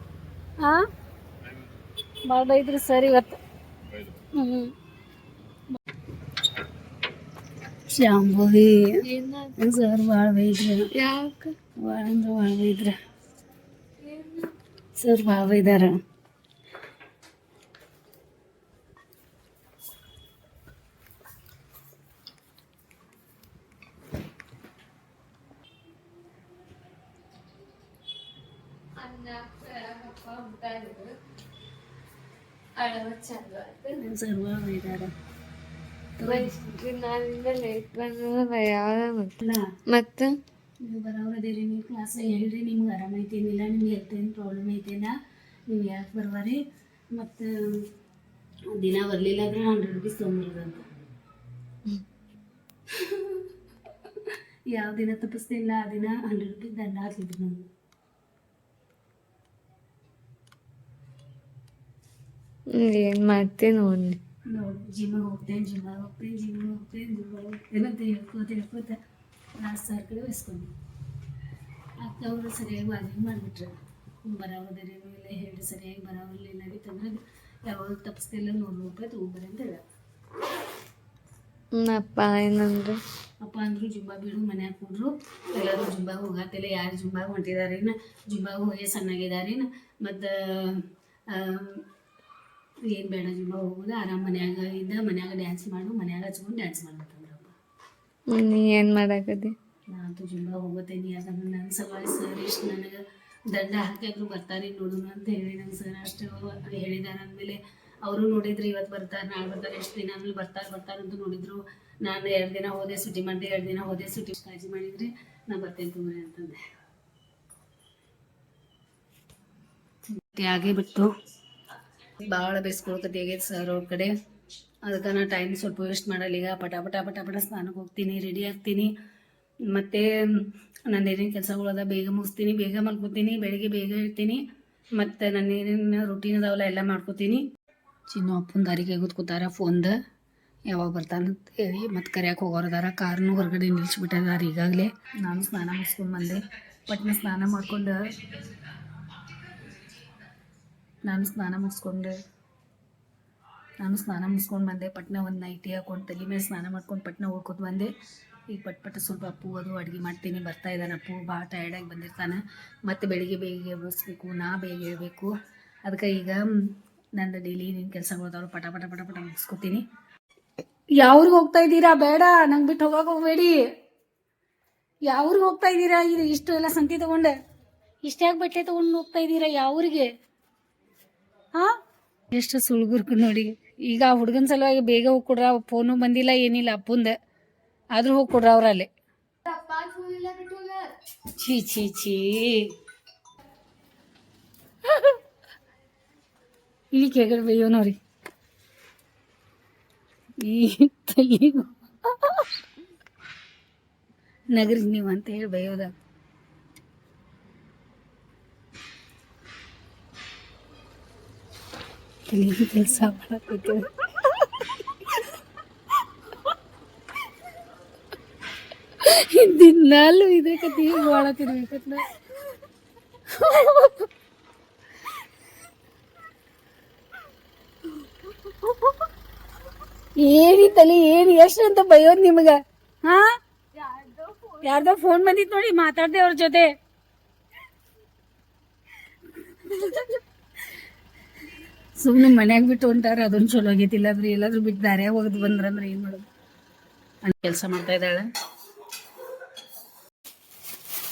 Speaker 1: ಹಾಂ ಭಾಳ ಬೈದ್ರಿ ಸರ್ ಇವತ್ತು. ಶಾಂಭವಿ ಸರ್ ಭಾಳ ಬೈದ್ರು.
Speaker 3: ಯಾಕೆ
Speaker 1: ಭಾಳ ಅಂದ್ರೆ ಭಾಳ ಬೈದ್ರ ಸರ್, ಭಾಳ ಬೈದಾರ. ಸರ್ ಭಾಳ ಬೈದಾರ.
Speaker 3: ಮತ್ತೆ
Speaker 1: ನೀವು ಬರೋರದೇರಿ, ನೀವು ಕ್ಲಾಸ್ ಹೇಳ್ರಿ ನಿಮ್ಗೆ ಆರಾಮ ಐತೇನಿಲ್ಲ, ನಿಮ್ಗೆ ಹೆಲ್ತ್ ಏನು ಪ್ರಾಬ್ಲಮ್ ಐತೇನ, ನೀವು ಯಾಕೆ ಬರ್ವಾರಿ, ಮತ್ತು ದಿನ ಬರಲಿಲ್ಲ ಅಂದ್ರೆ 100 ರೂಪೀಸ್ ತೊಗೊಂಬರೋದಂತ. ಯಾವ ದಿನ ತಪ್ಪಿಸ್ತಿಲ್ಲ ಆ ದಿನ 100 ರೂಪೀಸ್ ದಂಡ ಹಾಕಿದ್ರು ನಾನು.
Speaker 3: ಏನು ಮಾಡ್ತೀನಿ ನೋಡಿ.
Speaker 1: ಜಿಮ್ಮಿಗೆ ಹೋಗ್ತೇನೆ ಅಂತ ಹೇಳ್ಕೋತ ಲಾಸ್ಟ್ ಸರ್ ಕಡೆ ವಹಿಸ್ಕೊಂಡು ಅಕ್ಕ ಅವರು ಸರಿಯಾಗಿ ವಾಜಿಂಗ್ ಮಾಡಿಬಿಟ್ರೆ ಬರೋದರಿ ಇಲ್ಲ ಹೇಳಿ ಸರಿಯಾಗಿ ಬರೋಲ್ಲ ನಡೀತಂದ್ರೆ ಯಾವಾಗ ತಪ್ಪಿಸ್ತಿಲ್ಲ 100 ರೂಪಾಯಿ ತೊಗೊಂಬರಿ ಅಂತ ಹೇಳ.
Speaker 3: ಅಪ್ಪ ಏನಂದ್ರೆ
Speaker 1: ಅಪ್ಪ ಅಂದರು ಜುಂಬಾ ಬಿಡು ಮನ್ಯಾಗ ಕೂಡ್ರು, ಎಲ್ಲರೂ ಜುಂಬಾಗ ಹೋಗತ್ತಿಲ್ಲ, ಯಾರು ಜುಂಬಾಗ ಹೊಂಟಿದಾರೇನು, ಜುಂಬಾಗ ಹೋಗಿ ಸಣ್ಣಾಗಿದಾರೇನು, ಮತ್ತು ಏನು ಬೇಡ ಜುಂಬಾ ಹೋಗೋದು, ಆರಾಮ್ ಮನ್ಯಾಗ ಮನ್ಯಾಗ ಡ್ಯಾನ್ಸ್ ಮಾಡು, ಮನ್ಯಾಗ ಹಚ್ಕೊಂಡು ಡ್ಯಾನ್ಸ್ ಮಾಡ್ಬೇಕಂದ್ರಪ್ಪ.
Speaker 3: ನೀ ಏನು ಮಾಡಾಕದಿ?
Speaker 1: ನಾನಂತೂ ಜುಂಬಾ ಹೋಗುತ್ತೇನೆ. ಯಾಕಂದ್ರೆ ನನ್ನ ಸಲುವಾಗಿ ಸರ್ ಇಷ್ಟು ನನಗೆ ದಂಡ ಹಾಕಿದ್ರು ಬರ್ತಾರೆ ನೋಡೋಣ ಅಂತ ಹೇಳಿ ನಂಗೆ ಸರ್ ಅಷ್ಟು ಹೇಳಿದಾರೆ. ಅಂದಮೇಲೆ ಅವರು ನೋಡಿದ್ರು ಇವತ್ತು ಬರ್ತಾರೆ ನಾಳೆ ಬರ್ತಾರೆ, ಎಷ್ಟು ದಿನ ಆಮೇಲೆ ಬರ್ತಾರೆ ಅಂತ ನೋಡಿದ್ರು. ನಾನು 2 ದಿನ ಹೋದೆ ಸುಟಿ ಮಾಡಿದೆ, 2 ದಿನ ಹೋದೆ ಸುಟಿ ಕಾಳಜಿ ಮಾಡಿದರೆ ನಾ ಬರ್ತೇನೆ ತೊಗೊಳ್ರಿ ಅಂತಂದೆ. ಆಗೇ ಬಿಟ್ಟು ಭಾಳ ಬೇಸ್ಕೊಳ್ಕತ್ತಿ ಆಗೈತೆ ಸರ್ ಅವ್ರ ಕಡೆ. ಅದಕ್ಕೆ ನಾ ಟೈಮ್ ಸ್ವಲ್ಪ ವೇಸ್ಟ್ ಮಾಡಲ್ಲ. ಈಗ ಪಟ ಸ್ನಾನಕ್ಕೆ ಹೋಗ್ತೀನಿ, ರೆಡಿ ಆಗ್ತೀನಿ. ಮತ್ತು ನಾನು ಏನೇನು ಕೆಲಸಗಳದ ಬೇಗ ಮುಗಿಸ್ತೀನಿ, ಬೇಗ ಮಲ್ಕೋತೀನಿ, ಬೆಳಿಗ್ಗೆ ಬೇಗ ಇರ್ತೀನಿ, ಮತ್ತು ನಾನು ಏನೇನು ರೂಟೀನ್ ಅದಾವಲ್ಲ ಎಲ್ಲ ಮಾಡ್ಕೋತೀನಿ. ಚಿನ್ನು ಅಪ್ಪನ ದಾರಿಗೆ ಕೂತ್ಕೋತಾರ ಫೋನ್ದ ಯಾವಾಗ ಬರ್ತಾನಂತ ಹೇಳಿ, ಮತ್ತು ಕರ್ಯಾಕೆ ಹೋಗೋರದಾರ. ಕಾರ್ನು ಹೊರಗಡೆ ನಿಲ್ಲಿಸ್ಬಿಟ್ಟಿದಾರೆ ಈಗಾಗಲೇ. ನಾನು ಸ್ನಾನ ಮುಗಿಸ್ಕೊಂಡು ಬಂದೆ. ಪಟ್ನ ಸ್ನಾನ ಮಾಡ್ಕೊಂಡು ಬಂದೆ. ಪಟ್ನ ಒಂದು ನೈಟಿ ಹಾಕೊಂಡು ತಲೆ ಮೇಲೆ ಸ್ನಾನ ಮಾಡ್ಕೊಂಡು ಪಟ್ನ ಹೋಗ್ಕೊತ ಬಂದೆ. ಈಗ ಪಟ್ ಸ್ವಲ್ಪ ಅಪ್ಪು ಅದು ಅಡುಗೆ ಮಾಡ್ತೀನಿ. ಬರ್ತಾ ಇದ್ದಾನೆ ಅಪ್ಪು, ಭಾಳ ಟಯರ್ಡಾಗಿ ಬಂದಿರ್ತಾನೆ. ಮತ್ತು ಬೆಳಿಗ್ಗೆ ಬೇಗ ಎಬ್ಬಿಸ್ಬೇಕು, ನಾ ಬೇಗ ಹೇಳ್ಬೇಕು. ಅದಕ್ಕೆ ಈಗ ನಂದು ಡೈಲಿ ಏನೇನು ಕೆಲಸಗಳದಾದ್ರು ಪಟ ಮುಗಿಸ್ಕೊತೀನಿ. ಯಾವ್ರಿಗೆ ಹೋಗ್ತಾ ಇದ್ದೀರಾ? ಬೇಡ, ನಂಗೆ ಬಿಟ್ಟು ಹೋಗಕ್ಕೆ ಹೋಗಬೇಡಿ. ಯಾವ್ರಿಗೆ ಹೋಗ್ತಾ ಇದ್ದೀರಾ? ಇದು ಇಷ್ಟು ಎಲ್ಲ ಸಂತಿ ತೊಗೊಂಡೆ ಇಷ್ಟ್ಯಾಕೆ ಬಟ್ಟೆ ತೊಗೊಂಡು ಹೋಗ್ತಾ ಇದ್ದೀರಾ? ಯಾವ್ರಿಗೆ? ಹಾಂ, ಎಷ್ಟು ಸುಳ್ಗುರ್ಕು ನೋಡಿ. ಈಗ ಆ ಹುಡುಗನ ಸಲುವಾಗಿ ಬೇಗ ಹೋಗಿ ಕೊಡ್ರ. ಫೋನು ಬಂದಿಲ್ಲ, ಏನಿಲ್ಲ ಅಪ್ಪಂದ, ಆದರೂ ಹೋಗಿ ಕೊಡ್ರ ಅವ್ರ ಅಲ್ಲಿ. ಛೀ ಇಲ್ಲಿ ಕೆಗಡೆ ಬೇಯೋ ನೋಡಿ. ಈ ತಲೆಗೂ ನಗರಿ ನೀವು ಅಂತ ಹೇಳಿ ಬೈಯೋದ. ಕೆಲಸ ಮಾಡಬೇಕು. ದಿನಾಲು ಇದೇ ಕತೆ ಮಾಡತ್ತಿರ್ಬೇಕಂತ. ಏನಿ ತಲೆ ಏನು ಎಷ್ಟು ಅಂತ ಬೈಯೋದು ನಿಮ್ಗೆ? ಹಾ, ಯಾರ್ದೋ ಫೋನ್ ಬಂದಿತ್ತು ನೋಡಿ, ಮಾತಾಡ್ದೆ ಅವ್ರ ಜೊತೆ. ಸುಮ್ಮನೆ ಮನ್ಯಾಗ ಬಿಟ್ಟು ಹೊಂಟಾರ, ಅದೊಂದು ಚಲೋ ಆಗೈತಿಲ್ಲ. ಅಂದ್ರೆ ಎಲ್ಲಾದ್ರೂ ಬಿಟ್ಟು ದಾರ್ಯಾಗ ಹೋಗದ್ ಬಂದ್ರಂದ್ರೆ ಏನು ಮಾಡೋದು? ಕೆಲಸ ಮಾಡ್ತಾ ಇದ್ದಾಳೆ.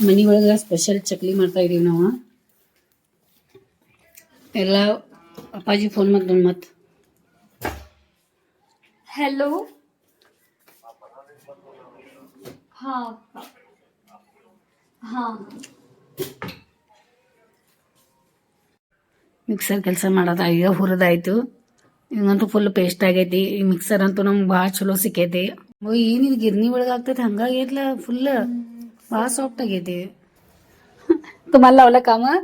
Speaker 1: ಮನೆ ಒಳಗೆ ಸ್ಪೆಷಲ್ ಚಕ್ಲಿ ಮಾಡ್ತಾ ಇದೀವಿ ನಾವು ಎಲ್ಲ. ಅಪ್ಪಾಜಿ ಫೋನ್ ಮತ್ತು
Speaker 3: हॅलो. हां हां.
Speaker 1: ಮಿಕ್ಸರ್ ಕೆಲಸ ಮಾಡೋದು ಈಗ ಹುರಿದಾಯ್ತು. ಹಿಂಗಂತೂ ಫುಲ್ ಪೇಸ್ಟ್ ಆಗೈತಿ. ಈ ಮಿಕ್ಸರ್ ಅಂತೂ ನಮ್ಗೆ ಭಾಳ ಚಲೋ ಸಿಕ್ಕೈತಿ. ಏನಿದು ಗಿರ್ನಿ ಒಳಗೆ ಆಗ್ತೈತಿ ಹಂಗಾಗೈತ್ಲ, ಫುಲ್ ಭಾಳ ಸಾಫ್ಟ್ ಆಗೈತಿ. तुम्हाला लावलं का मग?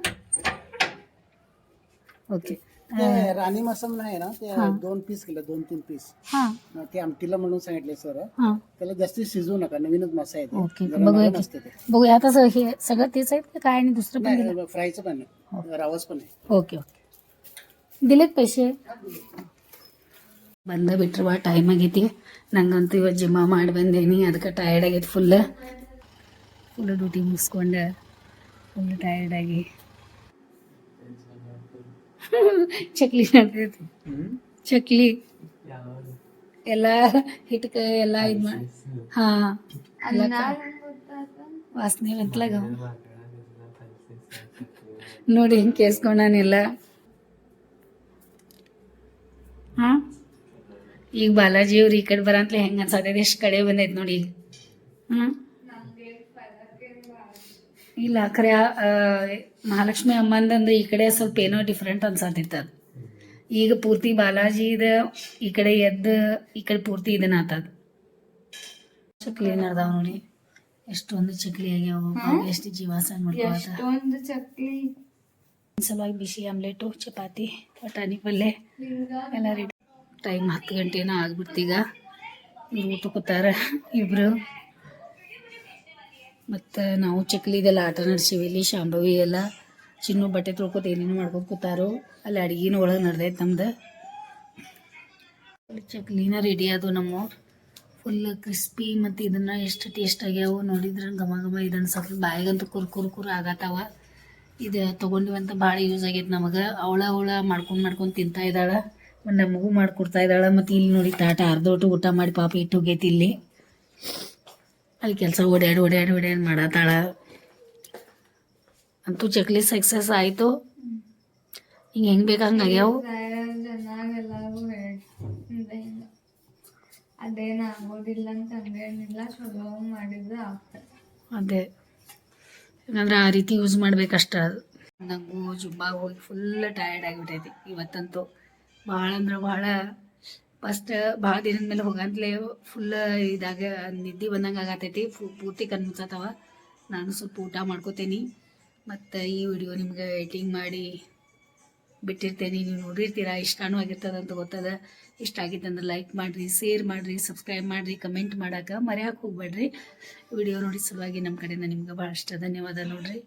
Speaker 1: ओके.
Speaker 4: ते राणी मसाला नाही ना, ते 2 पीस केलं, 2-3 पीस.
Speaker 1: हां
Speaker 4: ते आमटीला म्हणून सांगितले सर.
Speaker 1: हां
Speaker 4: त्याला जास्ती शिजवू नका, नवीनच मसा येते.
Speaker 1: ओके.
Speaker 4: जरा
Speaker 1: बघूया
Speaker 4: नरम
Speaker 1: की,
Speaker 4: असते ते.
Speaker 1: बघूया आता हे सगळं तेच आहेत का काय आणि दुसरं पण दिलं?
Speaker 4: नाही, फ्रायचं पण आहे, रावस पण आहे.
Speaker 1: ಓಕೆ ದಿಲೆತ್ ಪೈಸೆ ಬಂದ ಬಿಟ್ರೆ ಭಾಳ ಟೈಮ್ ಆಗೈತಿ. ನಂಗಂತೂ ಇವತ್ತು ಜಿಮ್ಮ ಮಾಡಿ ಬಂದೇನಿ, ಅದಕ್ಕೆ ಟಯರ್ಡ್ ಆಗೈತಿ. ಫುಲ್ ಡ್ಯೂಟಿ ಮುಗಿಸ್ಕೊಂಡು ಫುಲ್ ಟಯರ್ಡಾಗಿ ಚಕ್ಲಿ ನಡ್ದೈತಿ. ಚಕ್ಲಿ ಎಲ್ಲ ಹಿಟ್ಕ ಎಲ್ಲ ಇದು ಮಾಡಿ ಹಾಂ ವಾಸನೆ ಅಂತಲಾಗ ನೋಡಿ ಹಿಂಗೆ ಕೇಸ್ಕೊಂಡಾನೆಲ್ಲ. ಹಾಂ, ಈಗ ಬಾಲಾಜಿ ಅವ್ರು ಈ ಕಡೆ ಬರಂತಲೇ ಹೆಂಗೆ ಅನ್ಸತೈತೆ, ಎಷ್ಟು ಕಡೆ ಬಂದೈತೆ ನೋಡಿ ಈಗ. ಹ್ಞೂ, ಇಲ್ಲ ಖರೆ ಮಹಾಲಕ್ಷ್ಮಿ ಅಮ್ಮಂದಂದ್ರೆ ಈ ಕಡೆ ಸ್ವಲ್ಪ ಏನೋ ಡಿಫ್ರೆಂಟ್ ಅನ್ಸತ್ತಿತ್ತು. ಅದು ಈಗ ಪೂರ್ತಿ ಬಾಲಾಜಿದ ಈ ಕಡೆ ಎದ್ದು ಈ ಕಡೆ ಪೂರ್ತಿ ಇದನ್ನ ಆತದ. ಚಕ್ಲಿ ನಡ್ದಾವ ನೋಡಿ, ಎಷ್ಟೊಂದು ಚಕ್ಲಿ ಆಗ್ಯಾವ. ಎಷ್ಟು ಜೀವಾಸನ ಮಾಡ್ಕೋತ.
Speaker 3: ಎಷ್ಟೊಂದು ಚಕ್ಲಿ
Speaker 1: ಸಲುವಾಗಿ ಬಿಸಿ ಆಮ್ಲೆಟು, ಚಪಾತಿ, ಬಟಾಣಿ ಪಲ್ಯ ಎಲ್ಲ ರೆಡಿ. ಟೈಮ್ 10 ಗಂಟೆನೋ ಆಗ್ಬಿಡ್ತೀಗ. ಇವ್ರು ಊಟ ಕೂತಾರ ಇಬ್ರು. ಮತ್ತು ನಾವು ಚಕ್ಲಿದೆಲ್ಲ ಆಟ ನಡೆಸೀವಿ. ಇಲ್ಲಿ ಶಾಂಭವಿ ಎಲ್ಲ ಚಿನ್ನು ಬಟ್ಟೆ ತೊಳ್ಕೊತ ಏನೇನು ಮಾಡ್ಕೊಂಡು ಕೂತಾರೋ. ಅಲ್ಲಿ ಅಡುಗೆನೂ ಒಳಗೆ ನಡೆದೈತೆ ನಮ್ದು. ಚಕ್ಲಿನ ರೆಡಿ ಆದವು ನಮ್ಮ ಫುಲ್ ಕ್ರಿಸ್ಪಿ. ಮತ್ತು ಇದನ್ನು ಎಷ್ಟು ಟೇಸ್ಟ್ ಆಗ್ಯಾವು ನೋಡಿದ್ರೆ ಘಮ ಘಮ ಇದು ಅನ್ಸತ್ತೆ. ಬಾಯಿಗಂತೂ ಕುರು ಆಗತ್ತಾವ. ಇದು ತೊಗೊಂಡಿವಂತ ಭಾಳ ಯೂಸ್ ಆಗೈತೆ ನಮಗೆ. ಅವಳ ಮಾಡ್ಕೊಂಡು ತಿಂತಾ ಇದ್ದಾಳೆ, ಮತ್ತು ನಮಗೂ ಮಾಡಿಕೊಡ್ತಾ ಇದ್ದಾಳೆ. ಮತ್ತು ಇಲ್ಲಿ ನೋಡಿ ತಾಟ ಅರ್ಧೋಟು ಊಟ ಮಾಡಿ ಪಾಪ ಇಟ್ಟು ಹೋಗೈತಿ. ಇಲ್ಲಿ ಅಲ್ಲಿ ಕೆಲಸ ಓಡ್ಯಾಡಿ ಮಾಡತ್ತಾಳ. ಅಂತೂ ಚಕ್ಲಿ ಸಕ್ಸಸ್ ಆಯಿತು. ಹಿಂಗೆ ಹೆಂಗೆ ಬೇಕಂಗೆ ಆಗ್ಯಾವು.
Speaker 3: ಜನಗೆಲ್ಲರಿಗೂ ಹೇಳ್ದೆ ಹಿಂಗ ಅದೇನು ಆಗೋದಿಲ್ಲ ಅಂತ ಹಂಗೇನಿಲ್ಲ, ಚಲೋ ಮಾಡಿದ್ರೆ ಆಗ್ತದೆ.
Speaker 1: ಅದೇ ಯಾಕಂದ್ರೆ ಆ ರೀತಿ ಯೂಸ್ ಮಾಡ್ಬೇಕಷ್ಟ. ಅದು ನಂಗೂ ಜುಬ್ಬಾಗ ಹೋಗಿ ಫುಲ್ ಟಯರ್ಡ್ ಆಗಿಬಿಟ್ಟೈತಿ ಇವತ್ತಂತೂ. ಭಾಳ ಅಂದ್ರೆ ಭಾಳ ಫಸ್ಟ್ ಭಾಳ ದಿನದ ಮೇಲೆ ಹೋಗಂತಲೇ ಫುಲ್ ಇದಾಗ ನಿದ್ದೆ ಬಂದಂಗೆ ಆಗತೈತಿ ಪೂರ್ತಿ ಕಣ್ಮುಚ್ಚಾತವ. ನಾನು ಸ್ವಲ್ಪ ಊಟ ಮಾಡ್ಕೋತೀನಿ ಮತ್ತು ಈ ವಿಡಿಯೋ ನಿಮ್ಗೆ ಎಡಿಟಿಂಗ್ ಮಾಡಿ ಬಿಟ್ಟಿರ್ತೇನೆ. ನೀವು ನೋಡಿರ್ತೀರ, ಇಷ್ಟನೂ ಆಗಿರ್ತದೆ ಅಂತ ಗೊತ್ತದ. ಇಷ್ಟ ಆಗಿತ್ತಂದ್ರೆ ಲೈಕ್ ಮಾಡಿರಿ, ಶೇರ್ ಮಾಡಿರಿ, ಸಬ್ಸ್ಕ್ರೈಬ್ ಮಾಡಿರಿ, ಕಮೆಂಟ್ ಮಾಡೋಕೆ ಮರೆಯೋಕೆ ಹೋಗ್ಬೇಡ್ರಿ. ವಿಡಿಯೋ ನೋಡಿ ಸಲುವಾಗಿ ನಮ್ಮ ಕಡೆಯಿಂದ ನಿಮ್ಗೆ ಭಾಳಷ್ಟು ಧನ್ಯವಾದ ನೋಡ್ರಿ.